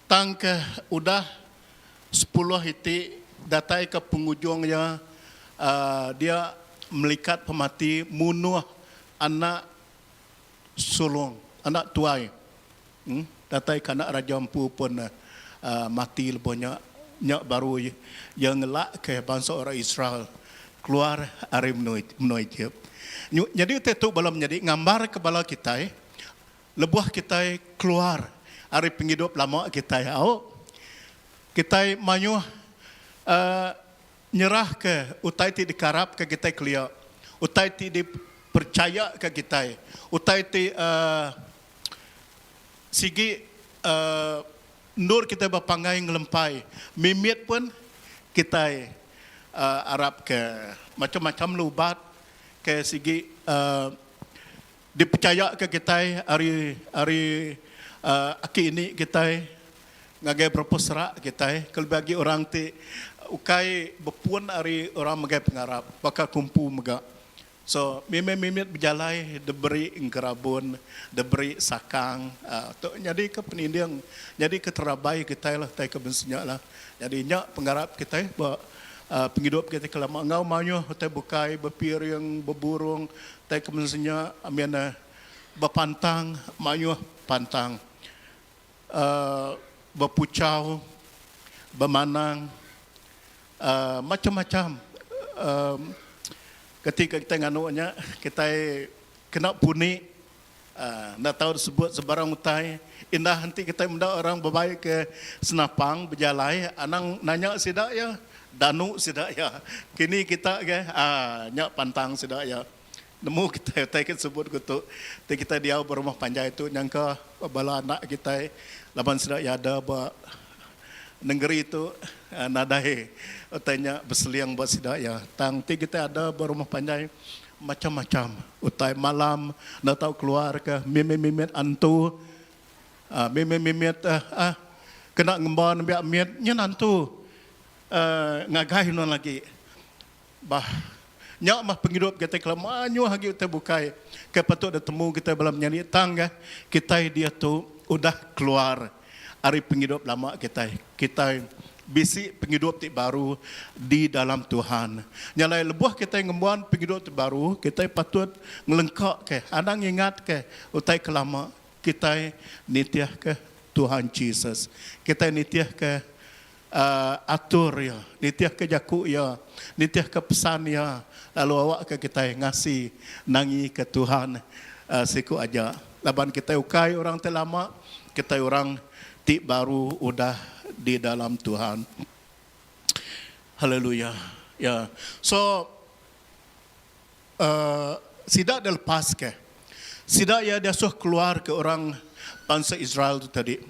tang ke udah 10 hiti datai ke penghujungnya dia melikat pemati munuh anak sulung anak tuai datai kanak raja empu pun mati lebihnya nyak baru yang ngelak ke bangsa orang Israel keluar dari menua Egypt. Jadi itu belum jadi gambar kepala kita lebuh kita keluar dari penghidup lama kita kita mayuh nyerah ke utai ti dikarap ke kita kelia, utai ti dipercaya ke kita, utai ti sigi nur kita berpangai ngelempai, mimit pun kita Arab ke macam-macam lubat ke segi dipercaya ke kita hari aki ini kita ngagai berapa serak kita kalau bagi orang ti ukai berpuan hari orang magai pengarap bakal kumpu mega so mimit berjalai diberi ingkerabun diberi sakang jadi ke penindang jadi ke terabai kita lah tai ke bensinya lah jadi nyak pengarap kita penghidup kita kelama ngau maunya tai bukai berpiring berburung tai ke bensinya amiana berpantang maunya pantang berpucau bermanang macam-macam ketika kita nganunya kita kena puni nak tahu sebut sebarang utai indah nanti kita mendak orang berbaik ke senapang berjalai anang nanya sidak ya danu sidak ya kini kita ke nyak pantang sidak ya nemu kita kita sebut kutuk kita dia berumah panjang itu nyangka bala anak kita laban sidak ya ada negeri itu nadai utainya berseliang buat sidak ya tangti kita ada berumah panjang macam-macam utai malam nak tahu keluar ke mimit antu mimit kena ngemban biak miet nyen antu ngagai non lagi bah nyak mah penghidup kita kelamanyo hagi utai bukai ke patut temu kita belum nyanyi tangga kita dia tu udah keluar hari penghidup lama kita bisi penghidup ti baru di dalam Tuhan. Nyalai lebuh kita ngembuan penghidup ti baru, kita patut ngelengkak ke, adang ingat ke utai kelama kita nitiah ke Tuhan Yesus. Kita nitiah ke atur ya, nitiah ke jaku ya, nitiah ke pesan ya. Lalu awak ke kita ngasih nangi ke Tuhan siku aja. Laban kita ukai orang telama, kita orang ti baru udah di dalam Tuhan. Haleluya. Ya. So sidak dia lepas ke. Sidak ya dia suruh keluar ke orang bangsa Israel tu tadi.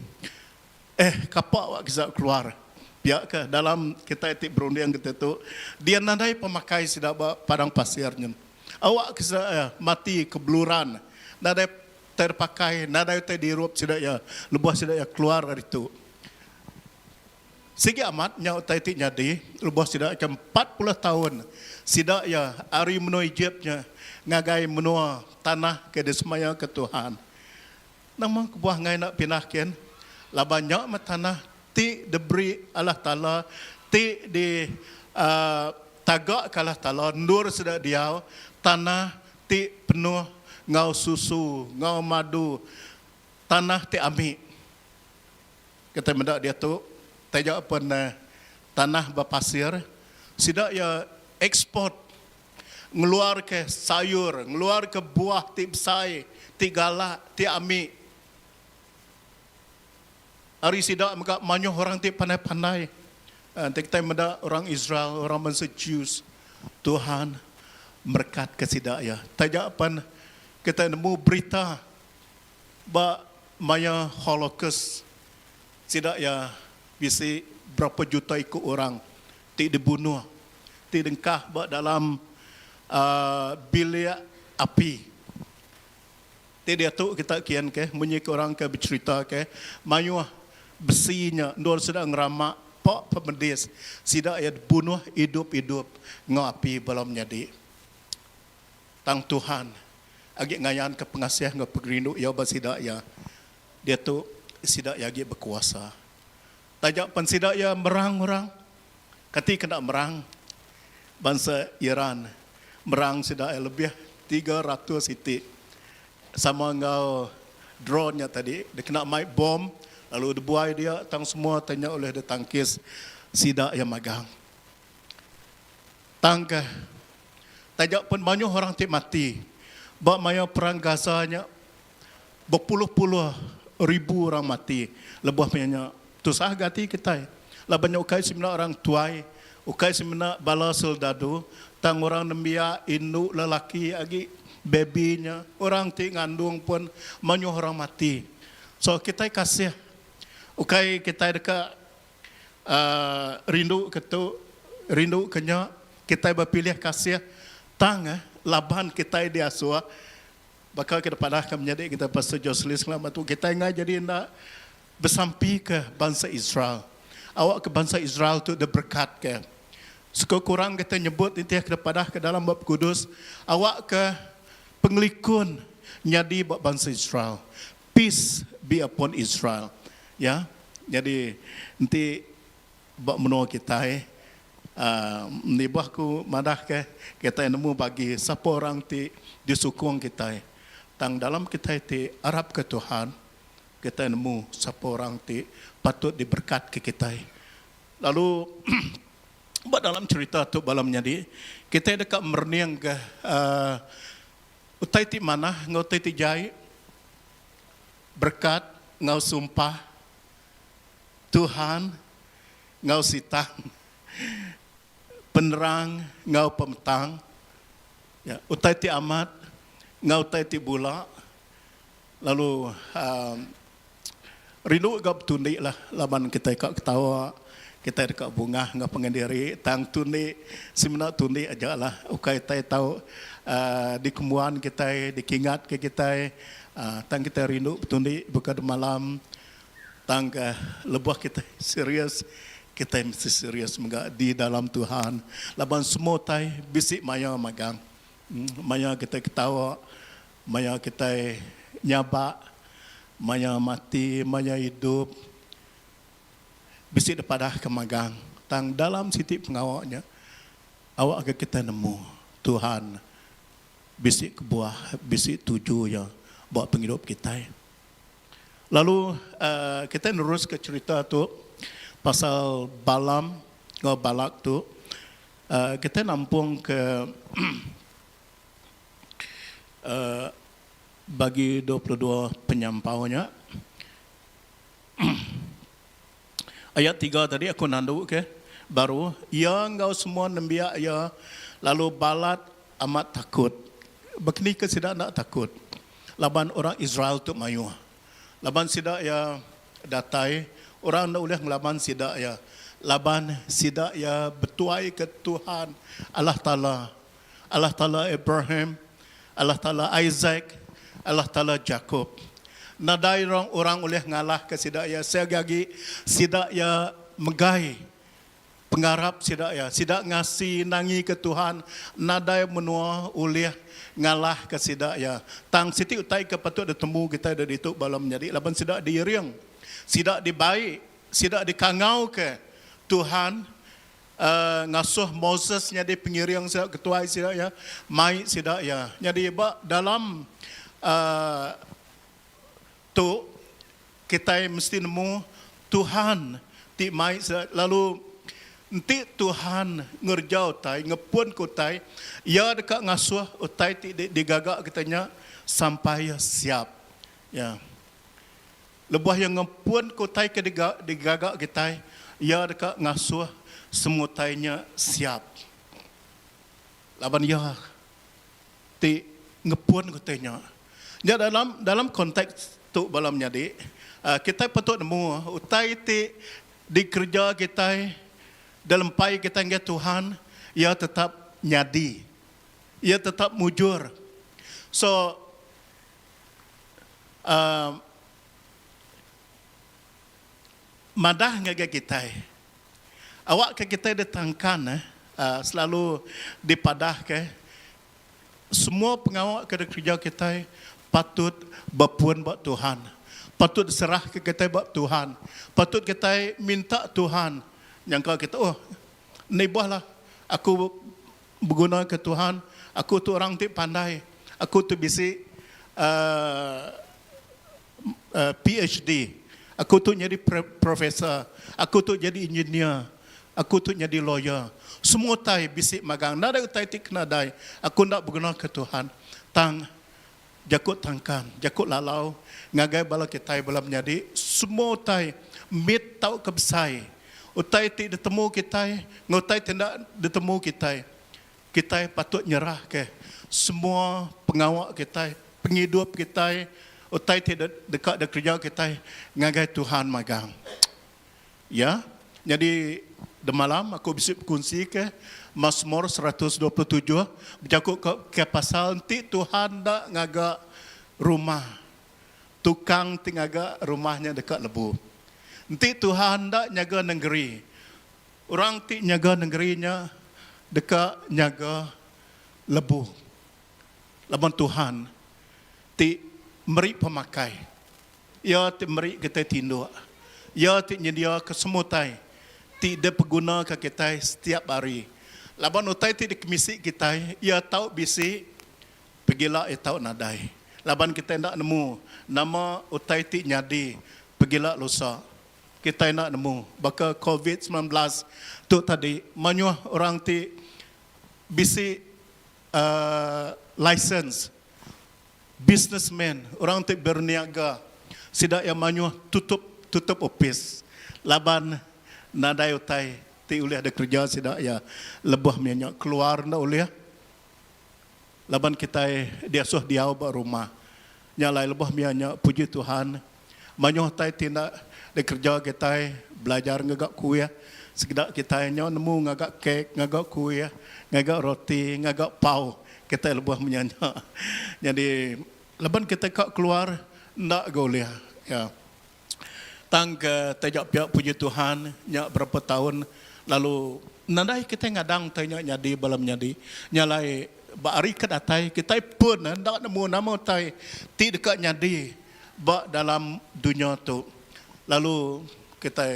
Kapak awak kita keluar. Biar ke dalam kita etik berunding kita tu dia nandai pemakai sidak padang pasirnya. Awak kita mati kebeluran. Nandai terpakai, nandai terdirup sidak ya. Lebuh sidak ya keluar dari itu. Segi amat nyau taiti nyadi lebuh sidak ke 40 tahun sidak ya ari menua Egyptnya ngagai menua tanah ke desmaya ke Tuhan. Namang kebuah ngai nak pinahkan labanyak tanah ti diberi Allah Taala ti di tagak kalah Taala nur sidak dia tanah ti penuh ngau susu ngau madu tanah ti ami kita mendak dia tu tajak pun tanah berpasir sidak ya ekspor ngeluar ke sayur ngeluar ke buah ti besai ti galak ti ami hari sidak maka banyak orang ti pandai-pandai kita mendak orang Israel orang bangsa Jews Tuhan berkat ke sidak ya tajak pun kita nemu berita ba maya Holocaust sidak ya bisi berapa juta ikut orang ti dibunuh ti dengkah ba dalam bilik api ti dia tu kita kian ke munyi ke orang ke bercerita ke mayu besinya ndor sedang ngeramak pak pemedis sidak ya bunuh hidup-hidup ngapi belum jadi tang Tuhan agi ngayan ke pengasih ngau pegrindu ya ba sidak ya dia tu sidak ya agi berkuasa tajak pan sidak ya merang orang kati kena merang bangsa Iran merang sidak ya lebih 300 titik sama ngau drone-nya tadi dia kena mic bom lalu dibuai dia tang semua tanya oleh dia tangkis sidak yang magang tangka tajak pun banyak orang ti mati bak maya perang Gaza-nya berpuluh-puluh ribu orang mati lebih banyak tu sah gati kita lah banyak ukai sembilan orang tuai Ukai semena bala soldado, tang orang nembia induk lelaki agi babynya, orang ti ngandung pun manyuh orang mati. So kita kasih, ukai kita dekat rindu kenya, kita berpilih kasih tang laban kita di asua. Bakal kita padahkan menjadi kita Pastor Jocelyn selamat tu kita ingat jadi nak bersampi ke bangsa Israel. Awak ke bangsa Israel tu ada berkat ke. Sekurang kita nyebut intiah kita padah ke dalam bab kudus. Awak ke penglikun nyadi buat bangsa Israel. Peace be upon Israel. Ya, jadi nanti buat menua kita ni bahku madah ke kita nemu bagi siapa orang ti disukung kita. Tang dalam kita ti Arab ke Tuhan, kita nemu siapa orang ti patut diberkat ke kita. Lalu buat dalam cerita tu balam jadi kita dekat merniang ke utai ti mana ngau utai ti jai berkat ngau sumpah Tuhan ngau sitang penerang ngau pemetang ya utai ti amat ngau utai ti bula lalu rindu gap tundi lah laban kita ketawa kita dekat bunga ngau pengendiri tang tundi simena tundi aja lah ukai tai tahu di kemuan kita dikingat ke kita tang kita rindu tundi bukan malam tang lebuh kita serius kita mesti serius menga di dalam Tuhan laban semua tai bisik maya magang maya kita ketawa maya kita nyabak maya mati maya hidup bisik daripada kemagang tang dalam siti pengawaknya awak ke kita nemu Tuhan bisik kebuah bisik tuju ya buat penghidup kita lalu kita nerus ke cerita tu pasal Balam atau Balak tu kita nampung ke bagi 22 penyampaunya ayat 3 tadi aku nanduk ke baru ya engkau semua nembia ya lalu Balat amat takut begini ke tidak nak takut laban orang Israel tu mayu laban sidak ya datai orang nak boleh ngelaban sidak ya laban sidak ya bertuai ke Tuhan Allah Ta'ala Abraham Allah Ta'ala Isaac Allah Ta'ala Jacob nadai orang oleh ngalah ke sidak ya segagi sidak ya megai pengarap sidak ngasi nangi ke Tuhan nadai menua oleh ngalah ke sidak ya tang siti utai ke patut ditemu kita dari itu balam jadi laban sidak diiring sidak dibaik sidak dikangau ke Tuhan ngasuh Moses jadi pengiring sidak ketua sidak ya mai sidak ya jadi dalam tu kita mesti nemu Tuhan ti mai lalu nanti Tuhan ngerjau tai ngepun ko tai ya dekat ngasuh utai ti digagak kitanya sampai siap ya lebuh yang ngepun ko tai ke digagak kita ya dekat ngasuh semua tainya siap laban ya ti ngepun ko tainya ya dalam konteks tu balam jadi kita patut nemu utai ti dikerja kita dalam pai kita ngah Tuhan ia tetap nyadi ia tetap mujur so madah ngah kita awak ke kita ditangkan selalu dipadah ke semua pengawak kerja kita patut berpuan buat Tuhan patut serah ke kita buat Tuhan patut kita minta Tuhan yang kau kita nebahlah aku berguna ke Tuhan aku tu orang tu pandai aku tu bisi PhD aku tu jadi profesor aku tu jadi engineer aku tu jadi lawyer semua tai bisi magang nada utai tik nadai aku nak berguna ke Tuhan tang jakut tangkan jakut lalau ngagai bala kita belum jadi semua tai mit tau kebsai utai ti ditemu kita, ngutai tidak ditemu kita patut nyerah ke semua pengawak kita, penghidup kita, utai tidak dekat de kerja kita, ngagai Tuhan magang. Ya, jadi de malam aku bisa kongsi ke Mazmur 127 bercakap ke pasal nanti Tuhan dak ngaga rumah tukang tingaga rumahnya dekat lebu. Nanti Tuhan dak nyaga negeri. Orang ti nyaga negerinya dekat nyaga lebu. Laban Tuhan ti meri pemakai. Ya ti meri kita tinduk. Ya ti nyedia kesemutai. Ti de pengguna ke kita setiap hari. Laban utai ti di kemisi kita, ya tahu bisi pergilah ya tahu nadai. Laban kita nak nemu nama utai ti nyadi pergilah lusa. Kita nak nemu baka COVID-19 tu tadi manyuh orang ti bisi license businessman orang ti berniaga sidak yang manyuh tutup office. Laban nadai utai ti ulih ada kerja sidak ya lebah minyak keluar na ulih. Laban kita dia suh diau ba rumah. Nyalai lebah minyak puji Tuhan. Manyuh tai tindak de kerja kita belajar ngagak kuih. Sekedak kita nyo nemu ngagak kek, ngagak kuih, ngagak roti, ngagak pau. Kita lebah minyak. Jadi laban kita kak keluar ndak goleh ya. Tang ke tajak pihak puji Tuhan nyak berapa tahun lalu nandai kita ngadang tanya nyadi balam nyadi nyalai bari kedatai kita pun ndak nemu nama tai ti dekat nyadi ba dalam dunia tu. Lalu kita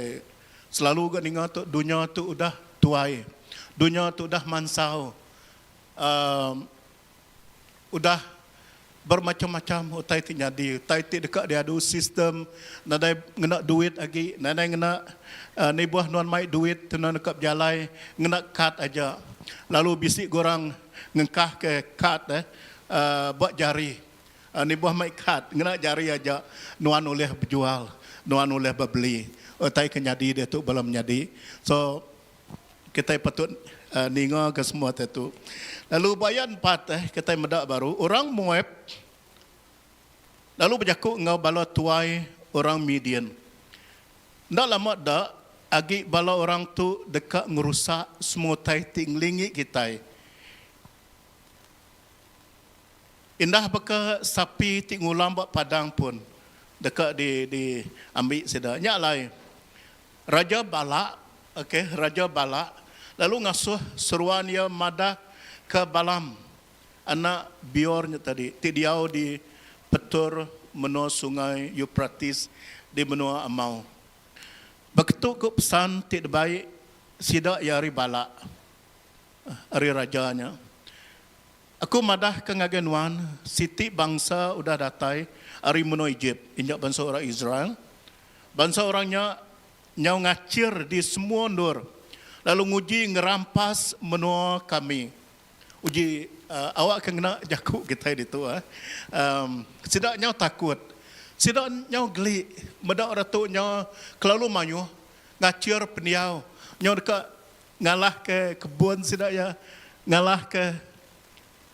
selalu gak ingat tu dunia tu udah tuai, dunia tu udah mansau, udah bermacam-macam utai ti nyadi, utai ti dekat dia ada sistem, nadai ngena duit lagi, nadai ngena ni buah nuan mai duit tu nan dekat jalai, ngena kad aja. Lalu bisik gorang ngengkah ke kad buat jari. Ni buah mai kad, ngena jari aja nuan oleh berjual, nuan oleh berbeli. Utai ke nyadi dia tu belum nyadi. So kita patut ninga ke semua tu. Lalu bayan 4 kita medak baru orang Moab. Lalu berjakuk ngau bala tuai orang Midian. Ndak lama dak agi bala orang tu dekat ngerusak semua tai tinglingi kita. Indah beka sapi tingulam bak padang pun dekat di ambil sedah. Nyak lai. Raja Balak, okey, Raja Balak lalu ngasuh seruan dia madah ke Balam, anak Biornya tadi. Ti diau di petur menua sungai Euphrates di menua Amau. Begitu ke pesan ti baik sidak ya hari Balak, hari rajanya. Aku madah ke ngagenuan, siti bangsa udah datai hari menua Egypt, injak bangsa orang Israel. Bangsa orangnya nyau ngacir di semua ndur. Lalu nguji ngerampas menua kami. Uji awak kena jakuk kita itu. Sidak nyau takut. Sidak nyau geli. Medak orang tu nyau kelalu manyuh. Ngacir peniau. Nyau dekat ngalah ke kebun sidak ya. Ngalah ke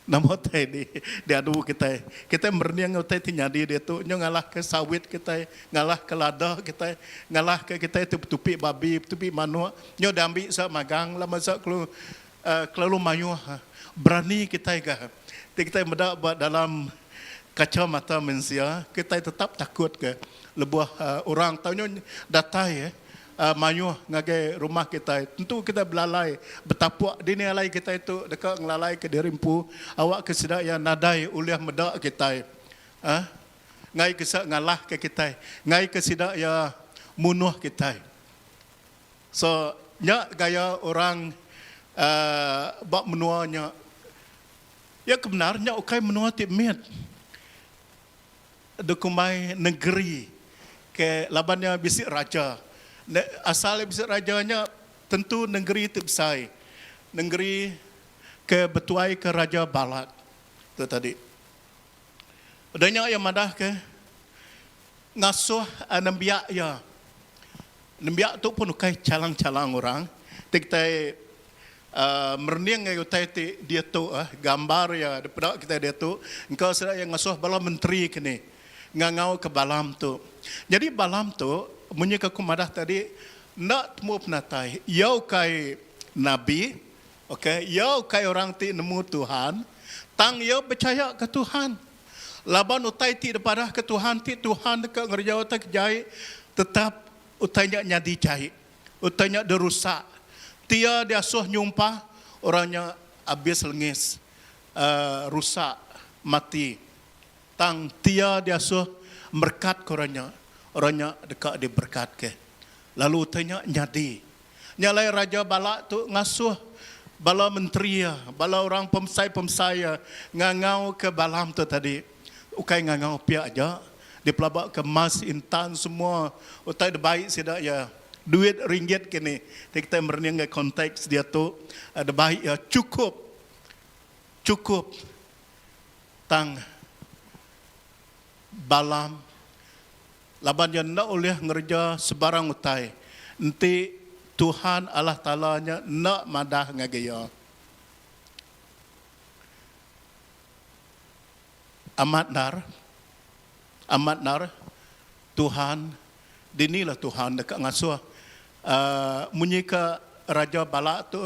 nama tadi dia adu kita berniang utai tinyadi dia tu nyo ngalah ke sawit kita, ngalah ke lada kita, ngalah ke kita tupi babi, tupi manua nyo dambi sa magang lama sa kelalu mayuh berani kita ga kita medak dalam kacamata manusia kita tetap takut ke lebuah orang tahu nyo datai mayuh ngagai rumah kita. Tentu kita belalai betapa dini alai kita itu dekat ngelalai ke dirimpu awak kesedak yang nadai uliah medak kita. Ngai kesak ngalah ke kita. Ngai kesedak ya munuh kita. So nyak gaya orang bak menuanya. Ya kebenarnya ukai menua timit. Dekumai negeri ke labannya bisik raja. Asal bisa rajanya tentu negeri itu besar. Negeri ke betuai ke Raja Balak. Itu tadi. Adanya yang madah ke ngasuh nambiak ya. Nembiak tu pun ukai calang-calang orang. Kita merniang utai dia tu gambar ya daripada kita dia tu. Engkau sudah yang ngasuh bala menteri kini ngangau ke balam tu. Jadi balam tu munyi ke kumadah tadi nak temu penatai. Yau kai nabi, okey, yau kai orang ti nemu Tuhan, tang yau percaya ke Tuhan. Laban utai ti daripada ke Tuhan ti Tuhan dekat ngerjau utai kejai tetap utainya nyadi jahit. Utainya derusak. Tia dia suh nyumpah orangnya habis lengis, rusak, mati. Tang tia dia suh berkat orangnya dekat diberkat ke. Lalu utainya nyadi. Nyalai Raja Balak tu ngasuh bala menteri, bala orang pemsai ngangau ke balam tu tadi. Ukai ngangau pihak aja. Dia pelabak ke emas, intan semua. Utai ada baik sidak ya. Duit ringgit kini. Kita berniang ke konteks dia tu. Ada baik ya. Cukup. Tang balam. Laban yang nak oleh ngerja sebarang utai. Nanti Tuhan Allah Ta'ala-nya nak madah ngagaya. Amat nar Tuhan dinilah Tuhan dekat ngasuh munyi ke Raja Balak tu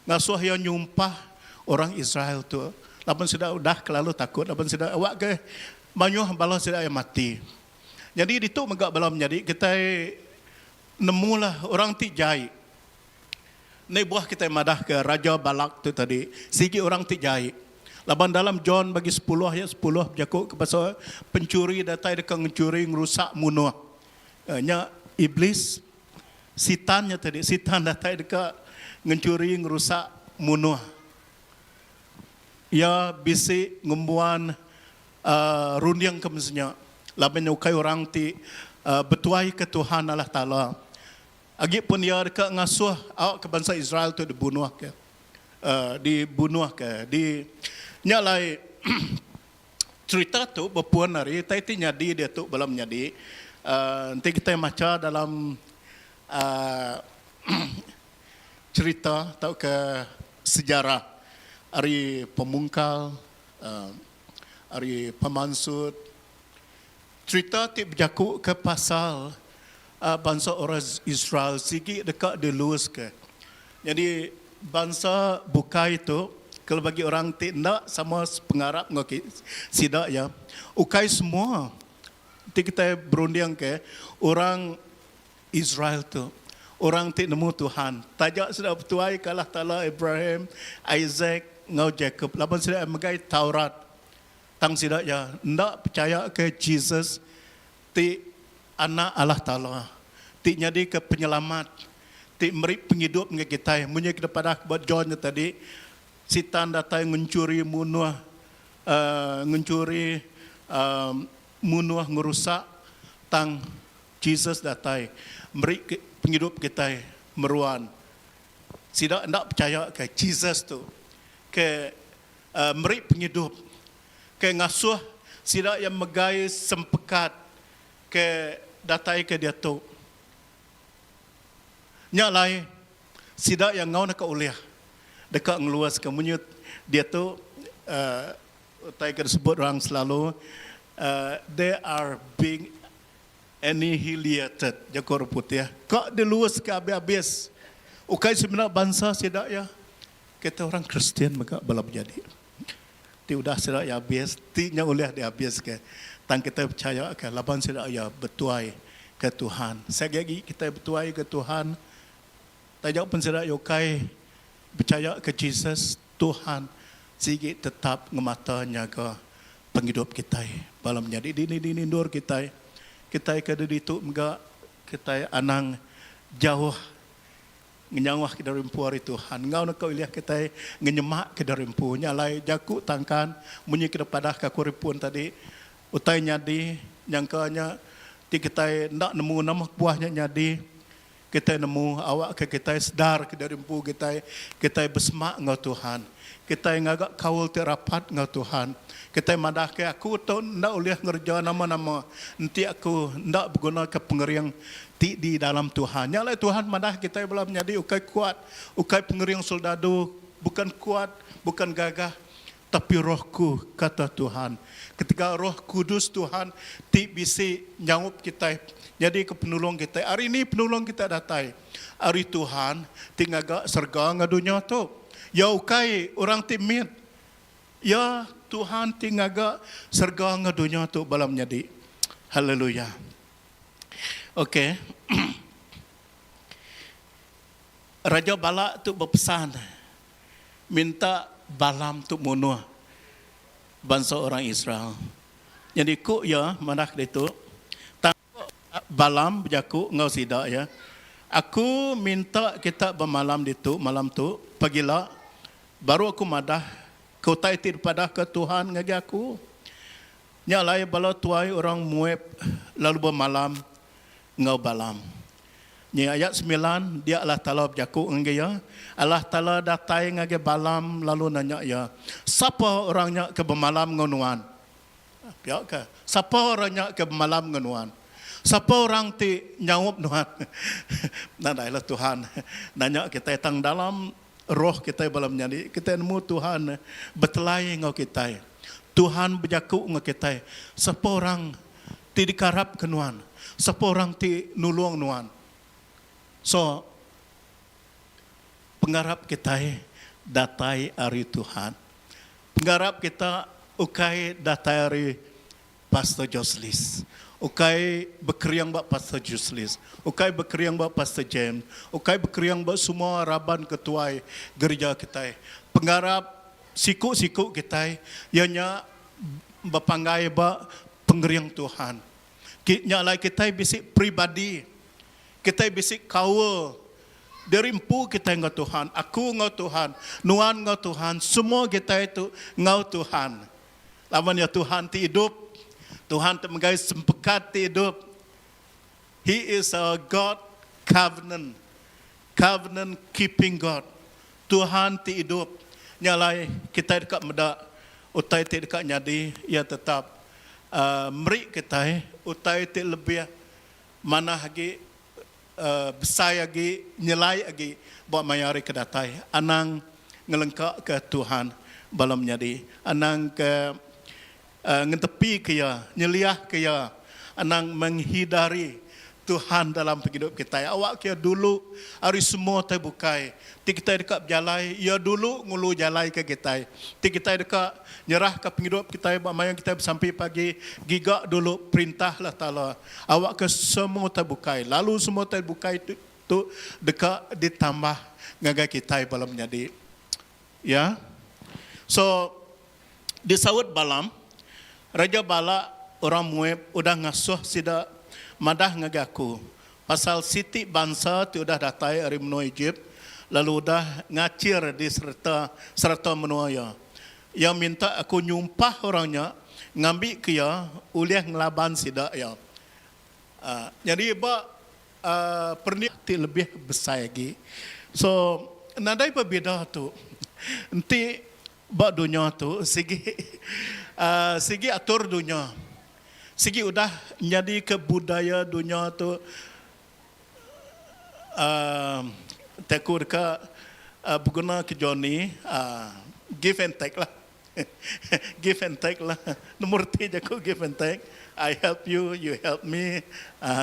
ngasuh yang nyumpah orang Israel tu lapan sudah udah kelalu takut lapan sudah awak ke manyuh bala sudah yang mati. Jadi itu megak balam jadi kita nemulah orang ti jai. Ni buah kita madah ke Raja Balak tu tadi sigi orang ti jai. Laban dalam John bagi 10 ayat 10 berjakuk ke pasal pencuri datang dekat mencuri ngerusak munuh. Nya iblis sitannya tadi sitan datang dekat mencuri ngerusak munuh. Ia bisik ngumbuan rundiang ke mesnya. Laban ukai orang ti betuai ke Tuhan Allah Ta'ala. Agi pun ia dekat ngasuh awak ke bangsa Israel tu dibunuh ke. Nyalai cerita tu berpuan hari taiti nyadi dia tu belum nyadi nanti kita baca dalam cerita atau ke sejarah hari pemungkal hari pemansud cerita ti berjakuk ke pasal bangsa orang Israel sigi dekat dilus ke. Jadi bangsa bukai itu kalau bagi orang tidak sama pengarap ngoki sidak ya. Ukai semua. Nanti kita berunding ke orang Israel tu. Orang ti nemu Tuhan. Tajak sudah bertuai ke Allah Ta'ala Abraham, Isaac, ngau Jacob. Lapan sudah megai Taurat. Tang sidak ya. Tidak percaya ke Jesus. Ti anak Allah Ta'ala. Ti nyadi ke penyelamat. Ti meri penghidup dengan kita. Munyi kita pada buat John tadi. Sitan datang mencuri munuh, munuh ngerusak, tang Jesus datang beri penghidup kita meruan. Sidak nak percaya ke Jesus tu, ke beri penghidup, ke ngasuh sidak yang megai sempekat ke datang ke dia tu. Nyalai sidak yang ngau nak uliah. Dekat ngeluas kemunyut dia tu Tiger sebut orang selalu they are being annihilated jakor putih kok diluas ke habis ukai sebenarnya bangsa sidak ya kita orang Kristian maka belum jadi ti udah sidak ya habis ti nya oleh dia habis ke tang kita percaya ke laban sidak ya betuai ke Tuhan sekali kita betuai ke Tuhan tajak pun sidak yokai percaya ke Jesus Tuhan sigi tetap ngematanya ke penghidup kita balam jadi dini nur kita ke ditu enggak kita anang jauh ngenyawah ke dari puari Tuhan ngau nak kau lihat kita ngenyemak ke dari punya lai jaku tangkan munyi kita pada ke kuripun tadi utai nyadi nyangkanya ti kita nak nemu nama buahnya nyadi kita nemu awak ke kita sedar ke dari empu kita bersemak ngau Tuhan kita ngagak kaul terapat ngau Tuhan kita madah ke aku tu ndak boleh ngerja nama-nama nanti aku ndak berguna ke pengeriang ti di dalam Tuhan. Nyalai Tuhan madah kita belum menjadi ukai kuat, ukai pengering soldado, bukan kuat, bukan gagah, tapi rohku, kata Tuhan. Ketika roh kudus Tuhan ti bisi nyaup kita, jadi ke penolong kita. Hari ini penolong kita datai. Hari Tuhan tinggal serga ngadunya tu. Ya ukai orang timid. Ya Tuhan tinggal serga ngadunya tu balam jadi. Haleluya. Okey. Raja Balak tu berpesan minta Balam tu bunuh bangsa orang Israel. Jadi ku ya manak itu Balam berjaku ngau sidak ya. Aku minta kita bermalam itu malam tu pagilah baru aku madah kau taitir pada ke Tuhan ngagi aku. Nyalai bala tuai orang Moab lalu bermalam ngau Balam. Ni ayat 9 dia Allah Taala berjaku engge ya. Allah Taala datai ngage Balam lalu nanya ya. Siapa orangnya ke bermalam ngonuan? Ya ke? Siapa orangnya ke bermalam ngonuan? Siapa orang ti nyawab nuan? Nadailah Tuhan. Nanya kita tang dalam roh kita balam jadi kita nemu Tuhan betelai ngau kita. Tuhan berjaku ngau kita. Siapa orang ti dikarap kenuan? Siapa orang ti nulung nuan? So, penggarap kita datai hari Tuhan. Penggarap kita ukai datai hari Pastor Joslis. Ukai berkeriang buat Pastor Joslis. Ukai berkeriang buat Pastor James. Ukai berkeriang buat semua raban ketua gereja kita. Penggarap siku-siku kita ianya berpanggai buat pengeriang Tuhan. Nyalai kita bisik pribadi. Kita bisik kawal derimpu kita ngau Tuhan, aku ngau Tuhan, nuan ngau Tuhan, semua kita itu ngau Tuhan. Lawan ya Tuhan ti hidup, Tuhan temegai sempekat ti hidup. He is a God covenant keeping God. Tuhan ti hidup. Nyalai kita dekat medak, utai ti dekat nyadi, ia tetap merik kita, utai ti lebih mana lagi besar lagi, nyelai lagi buat mayari kedatai. Anang ngelengkak ke Tuhan balam jadi. Anang ke ngetepi ke ya, nyeliah ke ya. Anang menghindari Tuhan dalam hidup kita. Awak kia dulu hari semua terbukai. Ti kita dekat jalai, ya dulu ngulu jalai ke kita. Ti kita dekat nyerah ke penghidup kita, mayang kita sampai pagi gigak dulu perintahlah Taala. Awak ke semua terbukai. Lalu semua terbukai tu dekat ditambah ngagai kita balam jadi. Ya. So disawut Balam, Raja Balak orang Moab udah ngasuh sida madah ngagaku. Pasal siti bangsa tu udah datai dari menua Egypt. Lalu dah ngacir di serta menua ya. Yang minta aku nyumpah orangnya ngambil ke ya uliah ngelaban sidak ya. Jadi pernihti lebih besar lagi. So nadai berbeda tu. Nanti bak dunia tu segi atur dunia. Segi udah jadi ke budaya dunia tu tekur ke berguna ke Johnny give and take lah. Give and take lah. Nomor 3 aku give and take. I help you, you help me.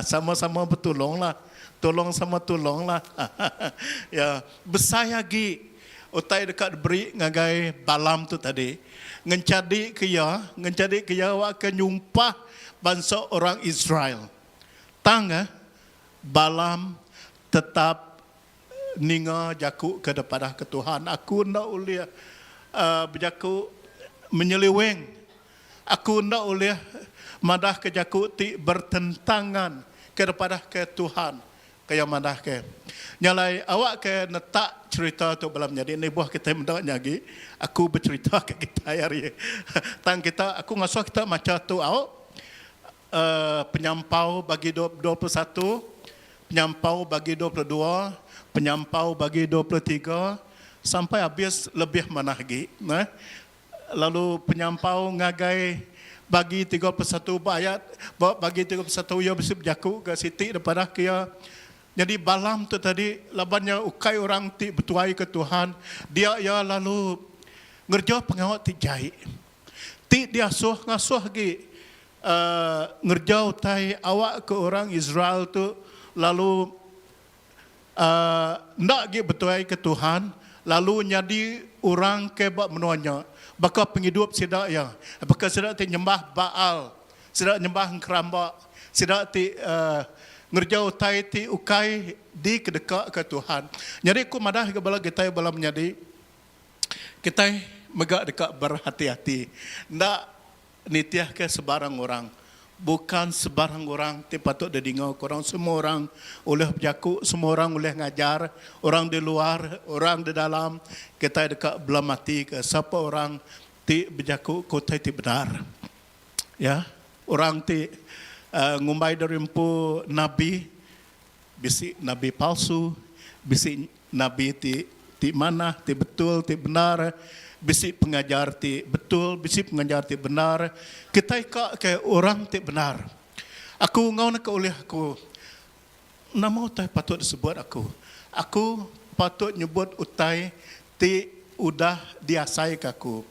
Sama-sama bertolong lah. Tolong sama tolong lah. Ya, besar lagi. Utai dekat beri ngagai Balam tu tadi. Ngencadi ke ya awak ke nyumpah bangsa orang Israel. Tangga Balam tetap ninga jaku kepada ke Tuhan. Aku nak uliah berjaku menyeleweng. Aku nak uliah madah ke jaku ti bertentangan kepada ke Tuhan. Kaya madah ke. Nyalai awak ke netak cerita tu balam jadi ni buah kita mendak lagi. Aku bercerita ke kita hari. Tang kita aku ngasuh kita macam tu awak penyampau bagi 21, penyampau bagi 22, penyampau bagi 23 sampai habis lebih mana lagi. Lalu penyampau ngagai bagi 31 ayat, bagi 31 ia bisa berjaku ke Siti daripada kia. Jadi balam tu tadi, labannya ukai orang ti bertuai ke Tuhan, dia ya lalu ngerja pengawat ti jahit. Ti dia ngasuh lagi, ngerja utai awak ke orang Israel tu, lalu nak pergi bertuai ke Tuhan, lalu jadi orang kebak menuanya. Bakal penghidup sidak ya. Bakal sidak ti nyembah Baal, sidak nyembah keramba, sidak ti ngerjau tai ti ukai di kedekak ke Tuhan. Jadi aku madah ke bala kita bala menjadi kita megak dekat berhati-hati. Ndak nitiah ke sebarang orang. Bukan sebarang orang ti patut dedingau korang, semua orang oleh berjaku, semua orang oleh ngajar, orang di luar, orang di dalam, kita dekat belah mati ke siapa orang ti berjaku kota ti benar. Ya, orang ti ngumbai dari empu nabi, bisi nabi palsu, bisi nabi ti mana, ti betul, ti benar. Bisi pengajar ti betul, bisi pengajar ti benar. Kita ke orang ti benar. Aku ngau nak oleh aku. Nama utai patut disebut aku. Aku patut nyebut utai ti udah diasai ke aku.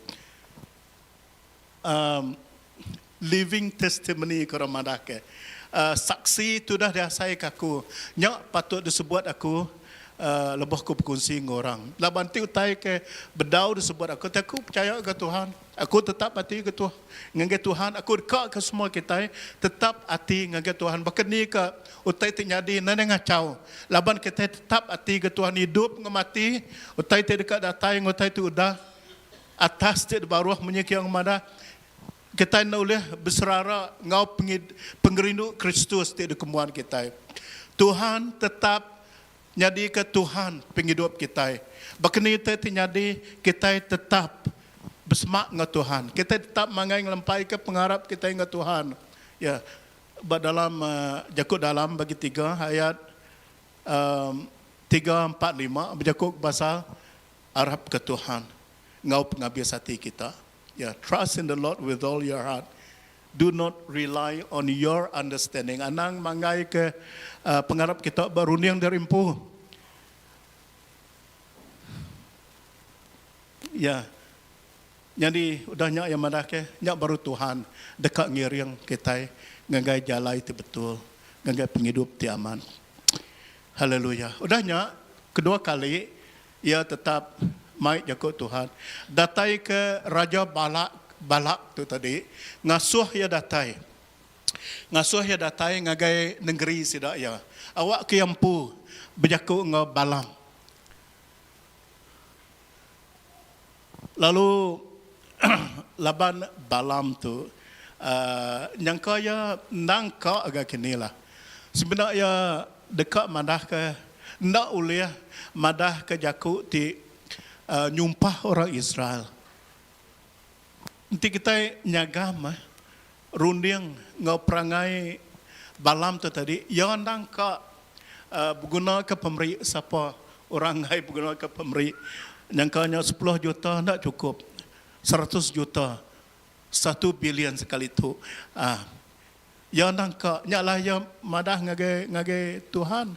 Living testimony ke ramadah ke. Saksi tu dah diasai ke aku. Nyak patut disebut aku. Lebih aku berkongsi dengan orang. Laban ti utai ke bedau disebut aku percaya ke Tuhan. Aku tetap hati ke Tuhan. Dengan Tuhan aku dekat ke semua kita tetap hati dengan Tuhan. Bahkan ni ke utai ti jadi nana ngacau. Laban kita tetap hati ke Tuhan, hidup dengan mati. Utai ti dekat datai utai ti udah atas ti baruah menyeki yang mana kita nak boleh berserara ngau pengerindu Kristus ti di kemuan kita. Tuhan tetap jadi ke Tuhan penghidup kita. Bahkan kita jadi kita tetap bersemak dengan Tuhan. Kita tetap mangai ngelampai ke pengharap kita dengan Tuhan. Ya, dalam Jakub dalam bagi 3 ayat 3, 4, 5 berjakub pasal harap ke Tuhan. Ngau penghabis hati kita. Ya, trust in the Lord with all your heart. Do not rely on your understanding. Anang mangai ke pengharap kita berunding dari empu. Ya, jadi udahnya yang mana ke, nyak baru Tuhan dekat ngiring kita, ngagai jalan itu betul, ngagai penghidup ti aman. Haleluya. Udahnya kedua kali ia tetap mai jago Tuhan. Datai ke Raja Balak tu tadi, ngasuh ya datai. Ngasuh ya datai ngagai negeri sidak ya. Awak ke yampu berjaku ngau Balam. Lalu laban Balam tu nyangka ya nangka agak kini lah. Sebenarnya dekat madah ke ndak ulih madah ke jaku ti nyumpah orang Israel. Nanti kita nyagam runding ngau perangai Balam tu tadi yang nangka berguna ke pemberi siapa orang ngai berguna ke pemberi. Nyangkanya 10 juta tak cukup. 100 juta. 1 bilion sekali tu. Ya nangka nyalah ya madah ngage Tuhan.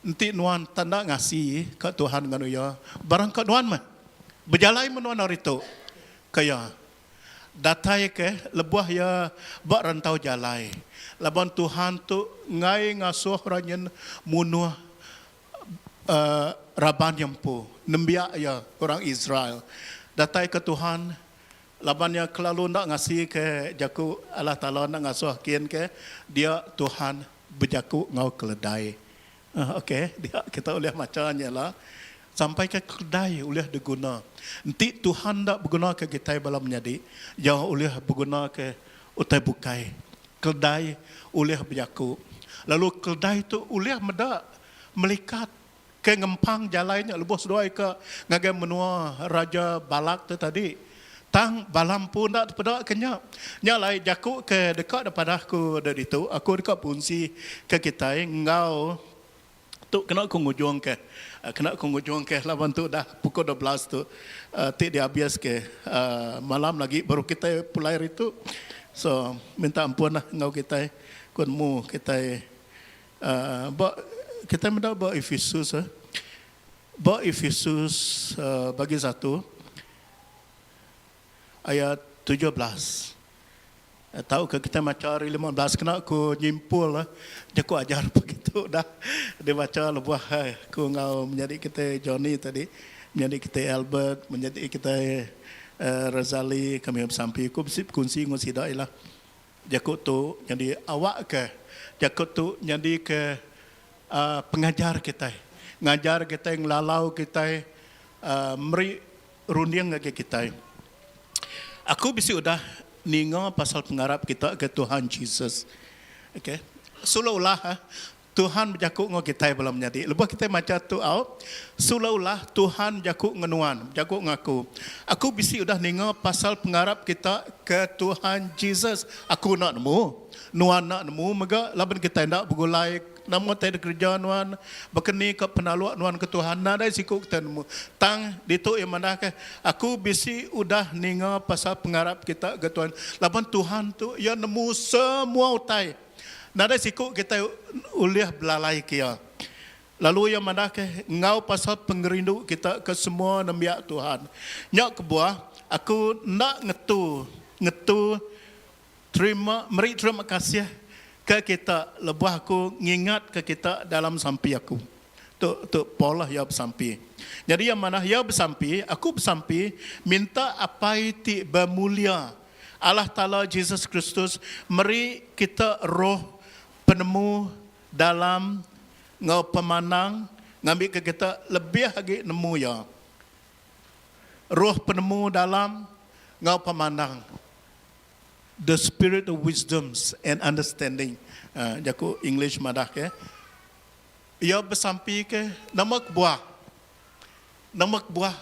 Nanti nuan tanda ngasih ke Tuhan nganu ya. Barang ke nuan mah. Berjalai menuan hari tu. Kaya datai ke lebuah ya bak rantau jalai. Laban Tuhan tu ngai ngasuh ranyen munuh Raban Yampu, nembiak ya orang Israel. Datai ke Tuhan, labannya kelalu nak ngasih ke jaku Allah Ta'ala nak ngasuh kian ke, dia Tuhan berjaku ngau keledai. Okey, dia kita boleh macamnya lah. Sampai ke keledai boleh diguna. Nanti Tuhan tak berguna ke kita balam menjadi, yang boleh berguna ke utai bukai. Keledai boleh berjaku. Lalu keledai tu boleh medak melikat ke ngempang jalannya lebos doai ke ngagai menua Raja Balak tu tadi. Tang Balam pun tak terpedak kenyap. Nyalai jaku ke dekat daripada aku dari itu. Aku dekat punsi ke kita ngau Tu kena aku ngujung ke lawan tu dah pukul 12 tu tik dia habis ke malam lagi baru kita pulai itu. So minta ampun lah ngau kita kunmu kita kita minta bawa Efesus bagi 1 ayat 17. Tahu ke kita macam 15 kena aku nyimpul lah. Dia aku ajar begitu dah. Dia baca lebuah aku ngau menjadi kita Johnny tadi, menjadi kita Albert, menjadi kita Razali kami sampai aku bisip kunci ngusi dah lah. Jakut tu jadi awak ke. Jakut tu jadi ke pengajar kita. Ngajar kita ngelalau kita meri rundiang lagi kita. Aku bisi udah ningo pasal pengarap kita ke Tuhan Yesus. Okay. Seolah-olah Tuhan berjakuk ngau kita belum jadi. Lepas kita macam tu out, seolah-olah Tuhan berjakuk ngenuan, berjakuk ngaku. Aku bisi udah ningo pasal pengarap kita ke Tuhan Yesus. Aku nak nemu, nuan nak nemu, maka laban kita nak bergulai. Namun tak ada kerja nuan, berkeni ke penaluak nuan ke Tuhan. Nada sikuk kita nemu. Tang ditu yang mana ke? Aku bisi udah ninga pasal pengarap kita ke Tuhan. Laban Tuhan tu yang nemu semua utai. Nada sikuk kita uliah belalai kia. Lalu yang mana ke? Ngau pasal pengerindu kita ke semua namiak Tuhan. Nyak kebuah, aku nak ngetu meri terima kasih ke kita, lebuh aku ngingat ke kita dalam sampai aku. Tu Paul lah ya bersampi. Jadi yang mana ya bersampi, aku bersampi minta apa itu bermulia Allah Ta'ala Yesus Kristus meri kita roh penemu dalam ngau pemanang ngambil ke kita lebih lagi nemu ya. Roh penemu dalam ngau pemanang. The spirit of wisdom and understanding. Jaku English madah ke. Ia bersampi ke namak buah.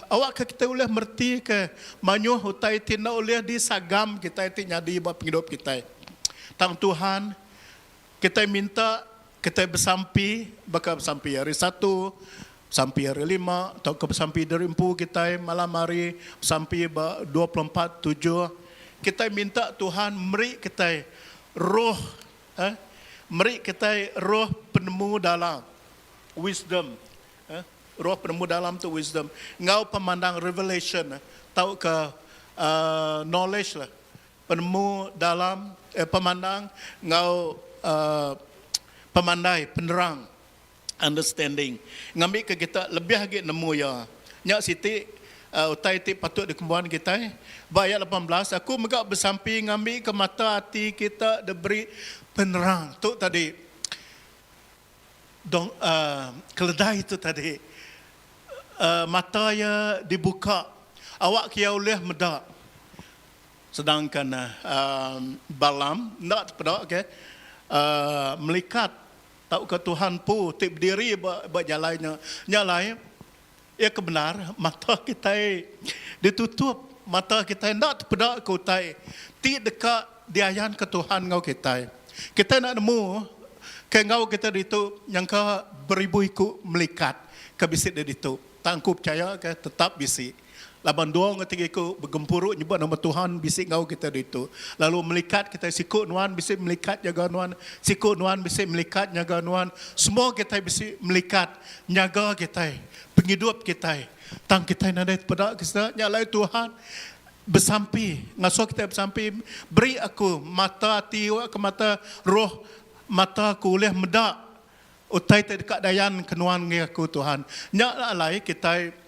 Awak ke kita boleh merti ke manyuh utai tina boleh disagam kita itu nyadi buat penghidup kita. Tang Tuhan kita minta kita bersampi bakal bersampi hari 1, sampai hari 5 atau ke bersampi dari 4 kita malam hari sampai 24/7. Kita minta Tuhan beri kita roh, beri kita roh penemu dalam wisdom, roh penemu dalam tu wisdom. Ngau pemandang revelation, tahu ke knowledge lah, penemu dalam pemandang ngau pemandai penerang understanding. Ngambil ke kita lebih lagi nemu ya. Nyak Siti utai ti patut dikembuan kita. Ayat 18, aku megak bersampi ngambil ke mata hati kita diberi penerang. Tu tadi keledai itu tadi mata ya dibuka, awak kia boleh medak. Sedangkan Balam nak pedak ke melikat tahu ke Tuhan pu tip diri berjalannya nyalai ya kebenar mata kita ditutup, mata kita nak pedak ke utai ti dekat diayan ke Tuhan ngau kita nak nemu ke ngau kita ditu yang ke beribu ikut melikat ke bisik dia ditu tangku percaya ke tetap bisik laban dua ngetiga ikut bergempuruk nyebut nama Tuhan bisik ngau kita ditu lalu melikat kita sikut nuan bisik melikat jaga nuan sikut nuan bisik melikat jaga nuan semua kita bisik melikat jaga kita penghidup kita tang kita nadai pedak kita nyalai Tuhan bersampi ngasuh kita bersampi beri aku mata hati ke mata roh mata aku boleh medak utai tak dekat dayan kenuan ngi aku Tuhan nyak lai kita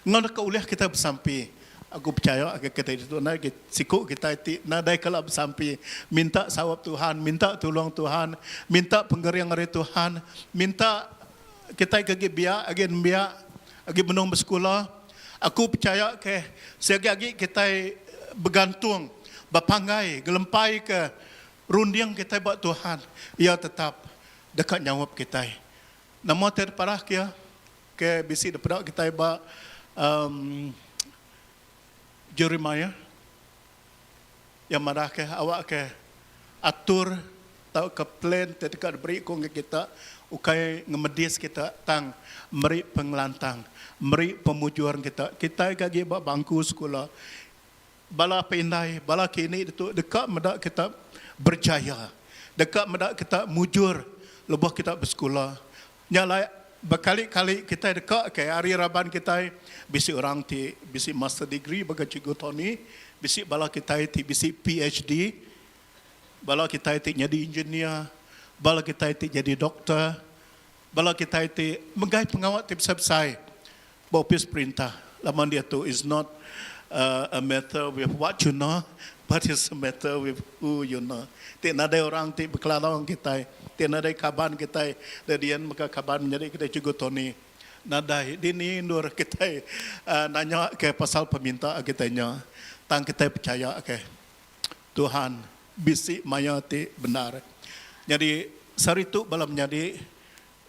ngana ka boleh kita bersampi aku percaya kita itu na sikuk kita nadai kala bersampi minta sawab Tuhan minta tolong Tuhan minta penggeriang dari Tuhan minta kita ke biak agi menung bersekolah. Aku percaya ke segi kita bergantung, berpanggai, gelempai ke rundiang kita buat Tuhan. Ia tetap dekat nyawab kita. Namun terparah ke bisi depan kita buat Jeremiah yang marah ke awak ke atur tahu ke plan dekat beri kong kita ukai ngemedis kita tang meri pengelantang, meri pemujuan kita. Kita kagi bangku sekolah. Bala pendai, bala kini itu dekat medak kita berjaya. Dekat medak kita mujur lebih kita bersekolah. Nyala berkali-kali kita dekat ke hari raban kita bisi orang ti bisi master degree bagi Cikgu Tony, bisi bala kita ti bisi PhD, bala kita ti jadi engineer, bala kita ti jadi doktor, bala kita ti menggai pengawat ti besar-besar. Bopis perintah. Laman dia tu is not a matter with what you know, but it's a matter with who you know. Tidak ada orang ti berkelalauan kita, tidak ada kaban kita, darian maka kaban menjadi kita Cikgu Tony. Nadai, dini nur kita nanya ke pasal peminta kita nya, tang kita percaya ke Tuhan bisi maya ti benar. Jadi sari tu balam menjadi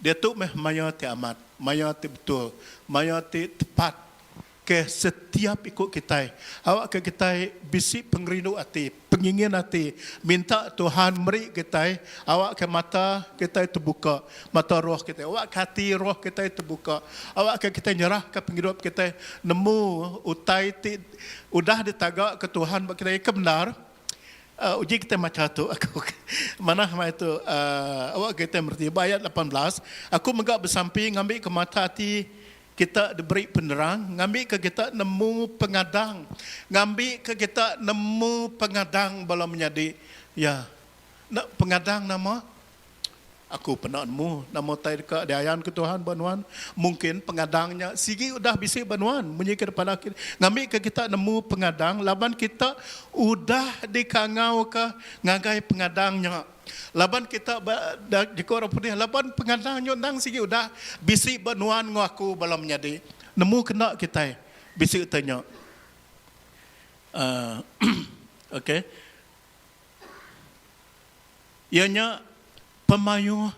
dia tu maya ti amat, maya ti betul, maya ti tepat. Ke setiap ikut kita, awak ke kita bisi pengrindu hati, pengingin hati, minta Tuhan beri kita, awak ke mata kita terbuka, mata roh kita, awak ke hati roh kita terbuka, awak ke kita nyerah ke penghidup kita, nemu utai ti, udah ditagak ke Tuhan bagi kita kebenar. Uji kita macam tu aku mana itu awak kita merti ayat 18 aku megak bersamping ngambil ke mata hati kita diberi penerang, ngambil ke kita nemu pengadang, ngambil ke kita nemu pengadang bala menjadi ya nak pengadang nama aku pernah nemu nama tai dekat diayan ke Tuhan banuan mungkin pengadangnya sigi udah bisi banuan bunyi kepada kita ngambil ke kita nemu pengadang laban kita udah dikangau ke ngagai pengadangnya laban kita di korang putih laban pengadangnya nang sigi udah bisi banuan ngaku balam menjadi nemu kena kita bisi tanya okey ianya pemayu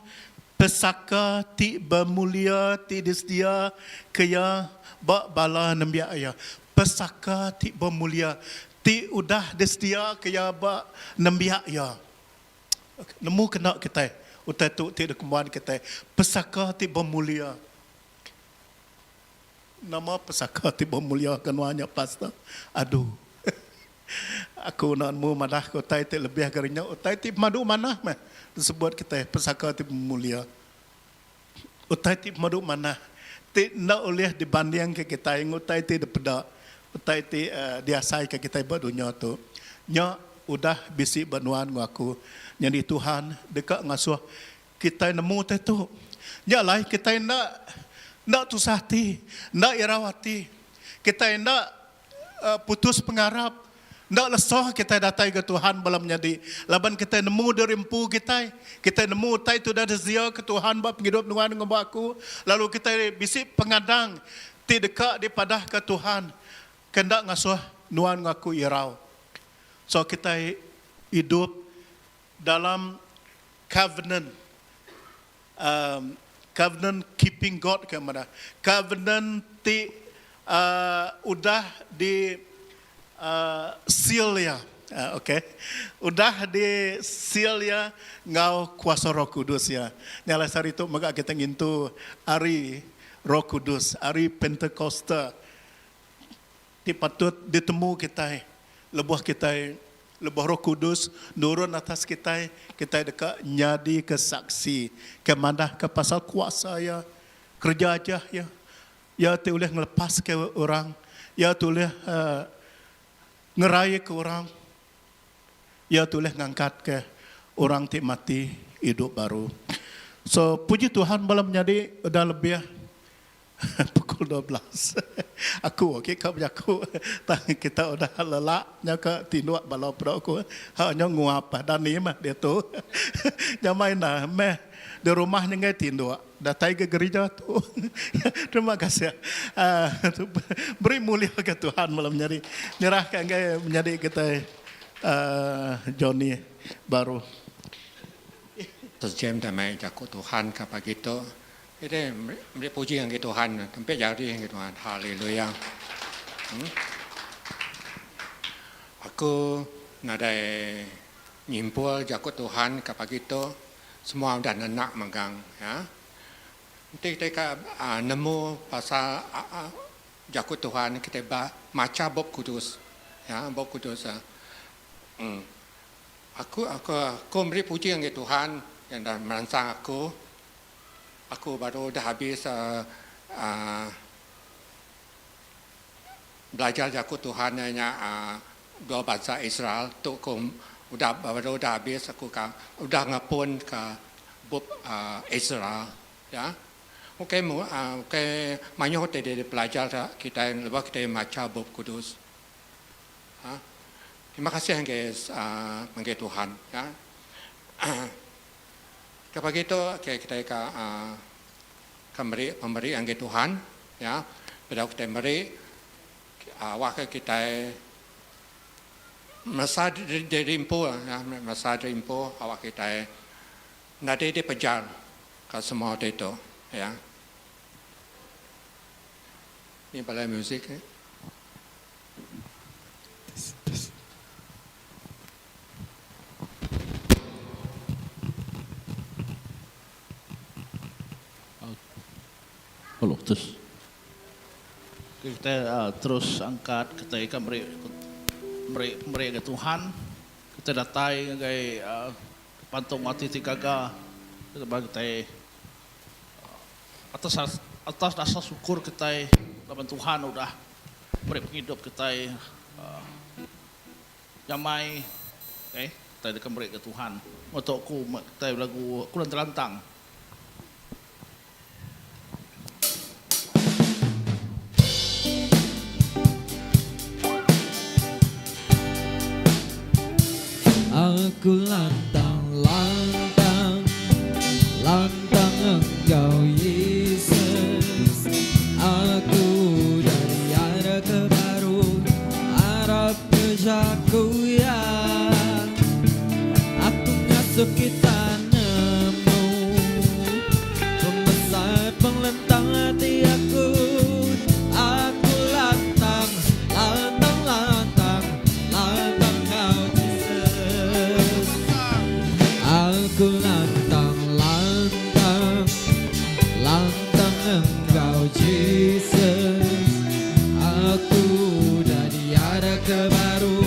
pesaka ti bermulia ti disdia kaya bak bala nambia aya pesaka ti bermulia ti udah disdia kaya bak nambia ya nemu kena kita utai tu ti kemban kita pesaka ti bermulia nama pesaka ti bermulia kenuanya pastor aduh aku nak mu madah ko tai ti lebih agarinya utai ti madu manah mah disebut kita pesaka ti mulia utai ti madu mana ti nak oleh dibanding ke kita yang utai ti depeda utai ti diasai ke kita berdunia tu nya udah bisi banuan ngaku jadi Tuhan dekat ngasuh kita nemu tu nya lai kita nak tusahti nak irawati kita nak putus pengarap. Nak lesah kita datang ke Tuhan balam menjadi. Laban kita nemu dari empu kita. Kita nemu tai tu dah zia ke Tuhan bab hidup nuan dengan aku. Lalu kita bisik pengadang ti dekat di padah ke Tuhan. Kendak ngasuh nuan ngaku irau. So kita hidup dalam covenant. Covenant keeping God ke mana? Covenant ti udah di seal ya, okay. Udah di seal ya, ngau kuasa Roh Kudus ya. Nyala sari itu maka kita ngintu hari Roh Kudus, hari Pentakosta. Dipatut ditemu kita, lebuh kita, lebuh Roh Kudus nurun atas kita dekat nyadi kesaksi, kemandah ke pasal kuasa ya, kerja aja ya, ya tu boleh ngelepas ke orang, ya tu boleh ngeraya ke orang, ya boleh ngangkat ke orang ti mati hidup baru. So puji Tuhan malam jadi udah lebih pukul 12. Aku okey kau aku kita udah lelaknya ke tinduak balau pro aku hanya nguap dan ni mah dia tu. Nyamai nah meh di rumahnya ngai tinduak. Datai ke gereja tu. Terima kasih. Beri mulia ke Tuhan malam jadi. Nyerahkan ke menjadi kita Johnny baru. Terjem damai jakut Tuhan kepada kita. Ini beri puji yang Tuhan. Sampai jadi yang Tuhan. Haleluya. Aku nadai nyimpul jakut Tuhan kepada kita. Semua dan anak megang ya. Nanti kita nemu pasal Jakut Tuhan, kita baca Bab Kudus. Ya, Bab Kudus. Aku beri puji yang Tuhan yang dah merangsang aku. Aku baru dah habis belajar Jakut Tuhan hanya dua bahasa Israel. Tu aku baru dah habis, aku udah ngapun ke Bab Israel. Ya. Okay, banyak dari pelajar kita yang lepas kita baca Bab Kudus. Terima kasih yang Tuhan. Ya. Kepada itu kita memberi yang Tuhan. Ya, pada kita memberi waktu kita merasa dirimpu, ya, merasa dirimpu awak kita nanti dipejar ke semua itu. Ya. Ini balai musik. Halo, terus kita terus angkat kita ikan beri ke Tuhan, kita datai ngai pantung mati tikaga kita bagi kita atas dasar syukur kita lawan Tuhan udah beri penghidup kita jamai, kita ikan beri ke Tuhan untuk kita lagu Kulan Terlantang. Aku lantang, lantang, lantang Engkau Yesus. Aku dari arah ke baru, arah kerjaku ya. Aku masuki tanammu, pembesar penglentang hati aku. Aku lantang, lantang, lantang, lantang Kau Yesus. Aku lantang, lantang, lantang Engkau Yesus. Aku dari arah ke baru,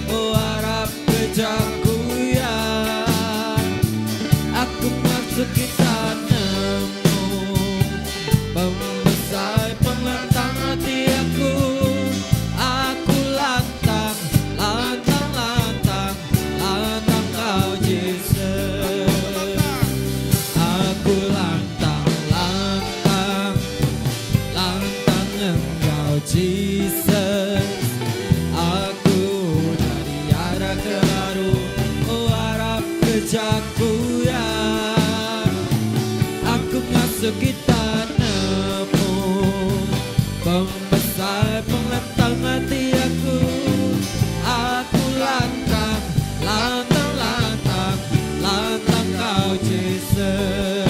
oh harap kejaku ya. Aku masuki tanammu, pembesar penglentang hati aku. Aku lantang, lantang, lantang, lantang Kau Yesus. Aku lantang, lantang, lantang Engkau Yesus. Aku dari arah ke baru, oh harap kejaku ya. Aku masuki tanammu, pembesar penglentang hati aku. Aku lantang, lantang, lantang, lantang Kau Yesus.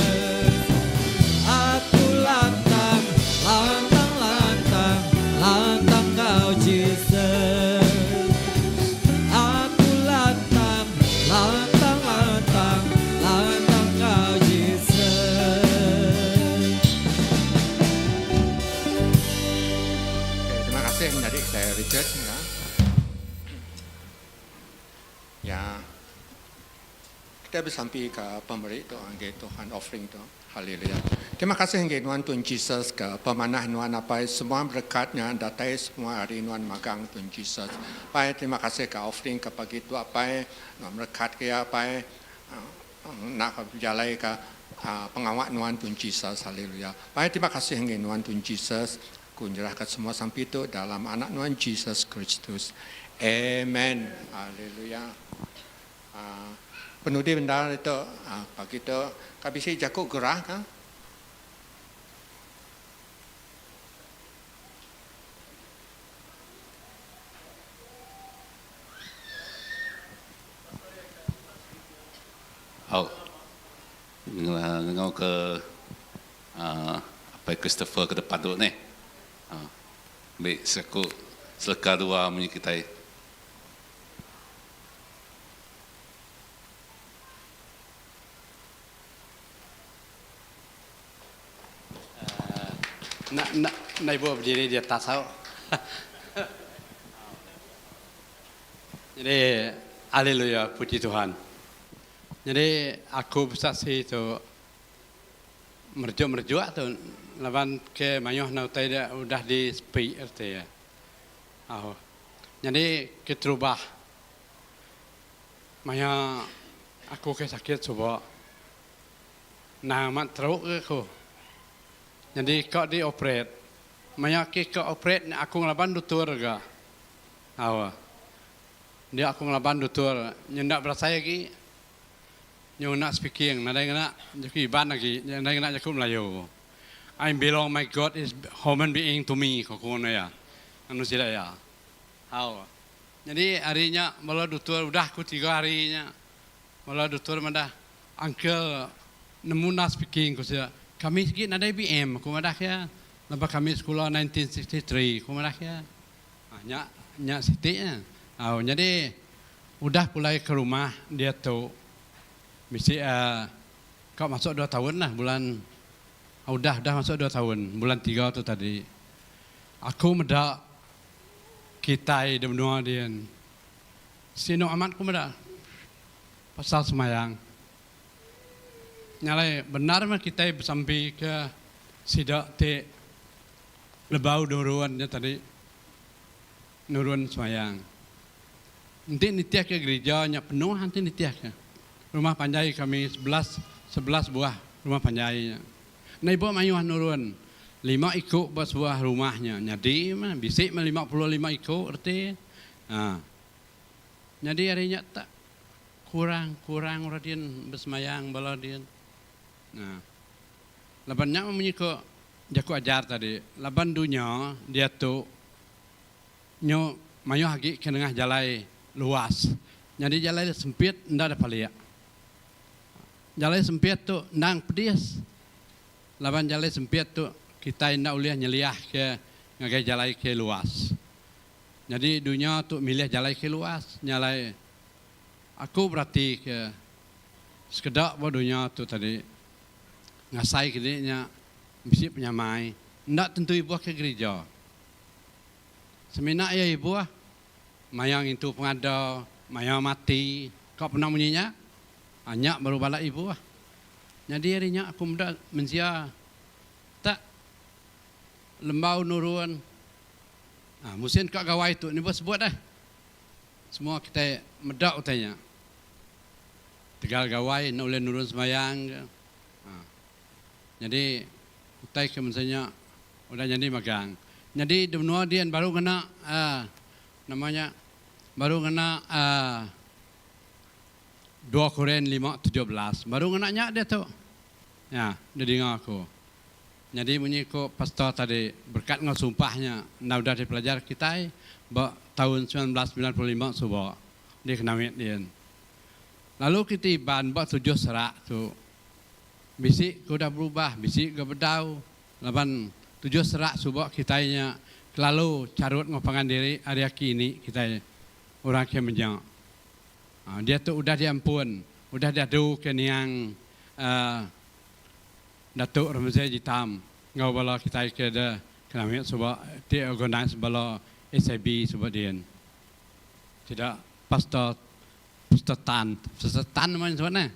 Aku lantang, lantang, lantang, lantang Kau Yesus. Aku lantang, lantang, lantang, lantang Kau Yesus. Terima kasih menjadi saya Richard. Ya, kita bersampai ke pemberi itu, Tuhan offering itu, haleluya. Terima kasih Tuhan Yesus ke pemanah Tuhan apa semua berkatnya datai semua hari Tuhan magang Tuhan Yesus. Baik, terima kasih ke offering ke pagi itu apa berkat ke apa nak berjalan ke pengawal Tuhan Yesus, haleluya. Baik, terima kasih Tuhan Yesus. Ku menyerahkan semua sampai itu dalam anak Tuhan Yesus Kristus. Amen. Haleluya. Penudi benda itu pagi itu kabisi jakuk gerah kan? Oh, ngau ke apa Christopher ke depan tu ni. Baik, seku seleka dua punya kita. Nak ibu berdiri di atas tau. Jadi, haleluya, puji Tuhan. Jadi, aku bersaksi tu merjuk tu, lawan ke mayuh nautai dia udah di speak erti ya. Jadi, keterubah. Maya aku ke sakit coba. Nah, mat teruk ke aku. Jadi kau di operate. Maya ke operate aku ngelaban doktor ga. Dia aku ngelaban doktor. Nyendak berasa lagi. Nyo nak speaking, nadai nak jadi ban lagi, nadai nak jadi Melayu. I belong, my God is human being to me, kau kono ya. Manusia ya. Jadi harinya malah doktor udah aku 3 harinya. Malah doktor madah uncle nemu nak speaking kau saya. Kami sikit ada IBM, aku madah ya. Lepas kami sekolah 1963, aku madah ya. Nyak sitiknya. Jadi udah pulai ke rumah dia tu. Mesti kau masuk 2 tahun lah bulan. Udah masuk 2 tahun, bulan 3 tu tadi. Aku medak kita di benua dia. Sino amat aku medak. Pasal semayang. Nyalai benar mah kita sampai ke sidak te lebau nuruannya tadi. Nuruan semayang. Nanti nitiak ke gerejanya penuh nanti nitiak ke. Rumah panjai kami 11 buah rumah panjainya. Nah ibu mayuh nurun 5 ikut buat sebuah rumahnya. Jadi mah bisik 55 ikut erti. Jadi harinya tak kurang radian bersemayang bala dia. Labannya menyiko jaku ajar tadi. Laban dunia dia tu nyo mayuh lagi ke tengah jalan luas. Jadi jalan sempit ndak ada palia. Jalan sempit tu nang pedis. Laban jalan sempit tu kita ndak boleh nyeliah ke ngagai jalan ke luas. Jadi dunia tu milih jalan ke luas, nyalai. Aku berarti ke sekedar buat dunia tu tadi ngasai kini mesti penyamai. Ndak tentu ibu ke gereja. Semina ya ibu mayang itu pengada, mayang mati. Kau pernah bunyinya? Hanya baru balik ibu Jadi harinya aku muda mensia tak lembau nurun. Musim kau gawai tu ni bos buat dah. Semua kita medak utanya. Tegal gawai nak boleh nurun semayang. Jadi utai ke misalnya udah jadi magang. Jadi di benua dia baru kena namanya baru kena 2 Korintus 5:17 baru ngenaknya dia tu. Ya, dia dengar aku. Jadi bunyi ko pastor tadi berkat ngau sumpahnya nak udah dipelajar kita tahun 1995 subuh dia kena dia. Lalu kita iban buat 7 serak tu. Bisik ko dah berubah, bisik ko berdau. Laban 7 serak subuh kitanya lalu carut ngopangan diri hari ini kita orang yang menjang. Dia tu udah diampun, udah diadu ke niang Datuk Ramzai Jitam. Ngau bala kita ke dah kena sebab dia organize bala SIB sebab dia. Tidak pastor tan mana sebenarnya.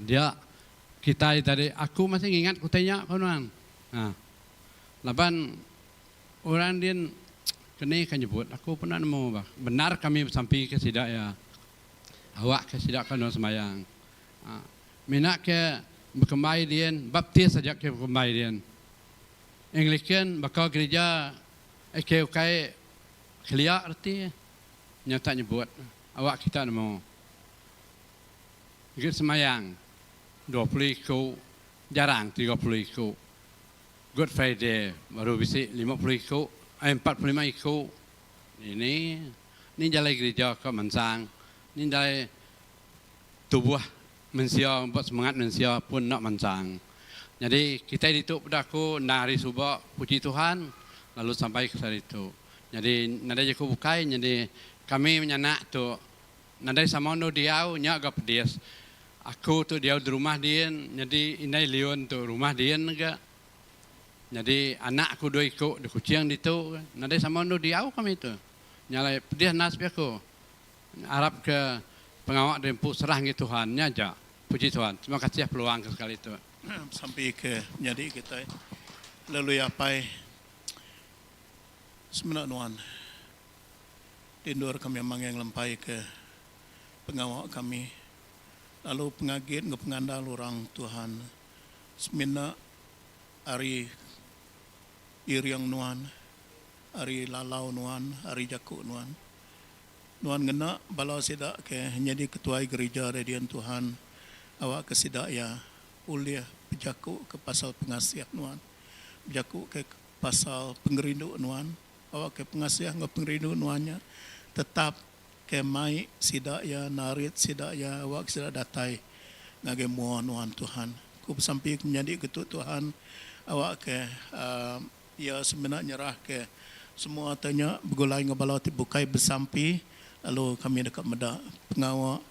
Dia kita tadi aku masih ingat ku tanya kawan. Laban orang dia kena kan nyebut aku pernah nemu benar kami sampai ke sidak ya. Awak ke sidak kan semayang. Minak ke berkembang dia baptis saja ke berkembang dia. Anglican bakal gereja okay clear arti nyata nyebut awak kita nemu. Ikut semayang 20 ikut jarang 30 ikut. Good Friday baru bisik 50 ikut 45 ikut. Ini jalan gereja ke Mansang. Ini jalan tubuh manusia buat semangat manusia pun nak Mansang. Jadi kita itu pada aku nak hari subuh puji Tuhan lalu sampai ke hari itu. Jadi nada aku bukai jadi kami menyanak tu nada sama no dia nya agak pedes. Aku tu dia di rumah dia jadi inai lion tu rumah dia enggak. Jadi anakku do ikut di kucing itu, nanti sama do diau kami itu. Nyalai pedih nasib aku. Harap ke pengawak dan serah ke Tuhan aja. Puji Tuhan. Terima kasih peluang sekali itu. Sampai ke jadi kita lalu apa sebenarnya nuan tindur kami memang yang lempai ke pengawak kami lalu pengagit ngepengandal orang Tuhan semina hari iriang nuan hari lalau nuan hari jaku nuan ngena balau sidak ke jadi ketua gereja radian Tuhan awak ke sidak ya uliah berjaku ke pasal pengasiah nuan berjaku ke pasal pengerindu nuan awak ke pengasiah ngap pengerindu nuannya tetap ke mai sidak ya narit sidak ya awak sidak datai ngage mua nuan Tuhan ku sampai menjadi ketua Tuhan awak ke ya sebenarnya nyerah ke semua tanya begulai ngabalau ti bukai bersampi lalu kami dekat medak pengawak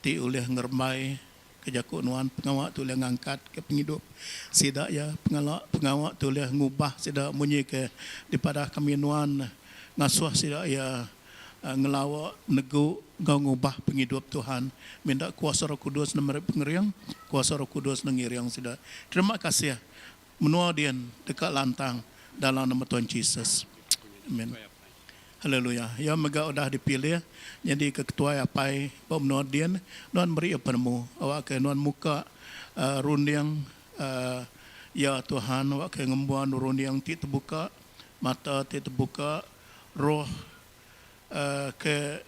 ti oleh ngermai kejaku nuan pengawak tu boleh ngangkat ke penghidup sidak ya pengawak tu boleh ngubah sidak munyi ke daripada kami nuan ngasuh sidak ya ngelawak nego ngau ngubah penghidup Tuhan minta kuasa Roh Kudus nomor pengeriang kuasa Roh Kudus ngiriang sidak terima kasih menua dian dekat lantang dalam nama Tuhan Yesus amin. Haleluya. Ya mega udah dipilih jadi ketua apai pemnuan dian nuan beri penemu awak ke nuan muka rundiang ya Tuhan awak ke ngembuan rundiang ti terbuka mata ti terbuka roh ke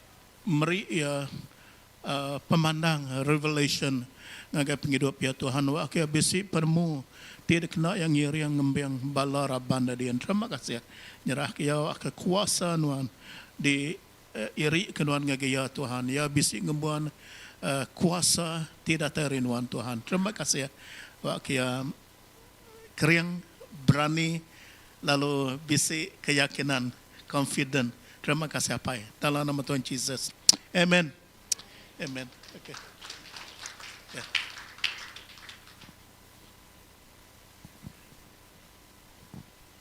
meri ya pemandang revelation ngagai penghidup ya Tuhan awak ke bisi penemu tidak kena yang ngiri yang ngembang bala raban dian terima kasih nyerah ke ya kekuasaan nuan di iri kenuan ngagaya Tuhan ya bisik ngembuan kuasa tidak terinuan Tuhan terima kasih ya wak ya kering berani lalu bisik keyakinan confident terima kasih apa ya dalam nama Tuhan Yesus amen amen okay. Yeah.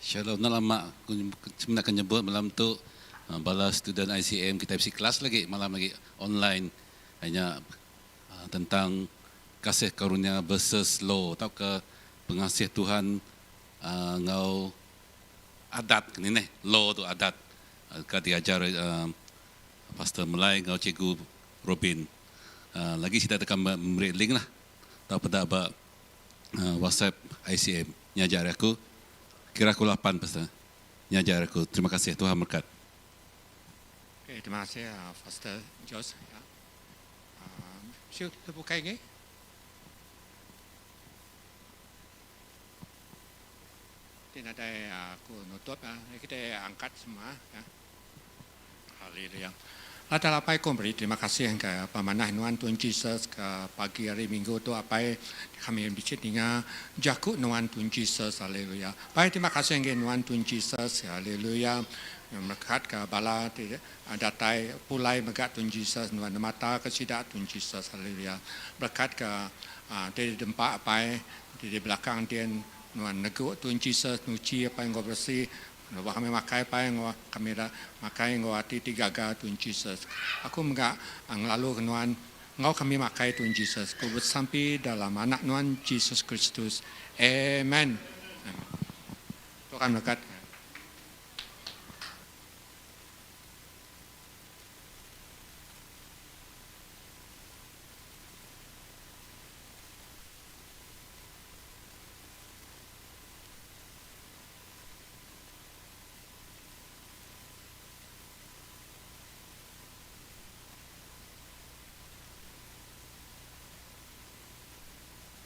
Shalom lama sebenarnya akan nyebut malam tu bala student ICM kita isi kelas lagi malam lagi online hanya tentang kasih karunia versus law atau ke pengasih Tuhan ngau adat ni nih law tu adat ka diajar Pastor Melai ngau cikgu Robin lagi kita tekan memberi link lah atau pada apa WhatsApp ICM nyajar aku kira aku 8 Pastor nyajar aku terima kasih Tuhan berkat. Okay, terima kasih Pastor Jos ya. Siapa terbuka ini? Tidak ada aku nutup kita angkat semua ya. Haleluya. Latar apa aku beri terima kasih ke pemanah Nuan Tuhan Yesus ke pagi hari Minggu tu apa kami bincang dengan jaku Nuan Tuhan Yesus haleluya. Baik terima kasih ke Nuan Tuhan Yesus haleluya. Merkat ke bala datai pulai megat Tuhan Yesus Nuan mata ke sidak Tuhan Yesus haleluya. Berkat ke di tempat apa di belakang dia Nuan nego Tuhan Yesus nuci apa yang kau bersih Wah kami makai apa yang kami dah makai ngawati tiga Tuhan Yesus. Aku enggak lalu kenuan ngau kami makai Tuhan Yesus. Ku bersampai dalam anak Tuhan Yesus Kristus. Amen. Tuhan berkat.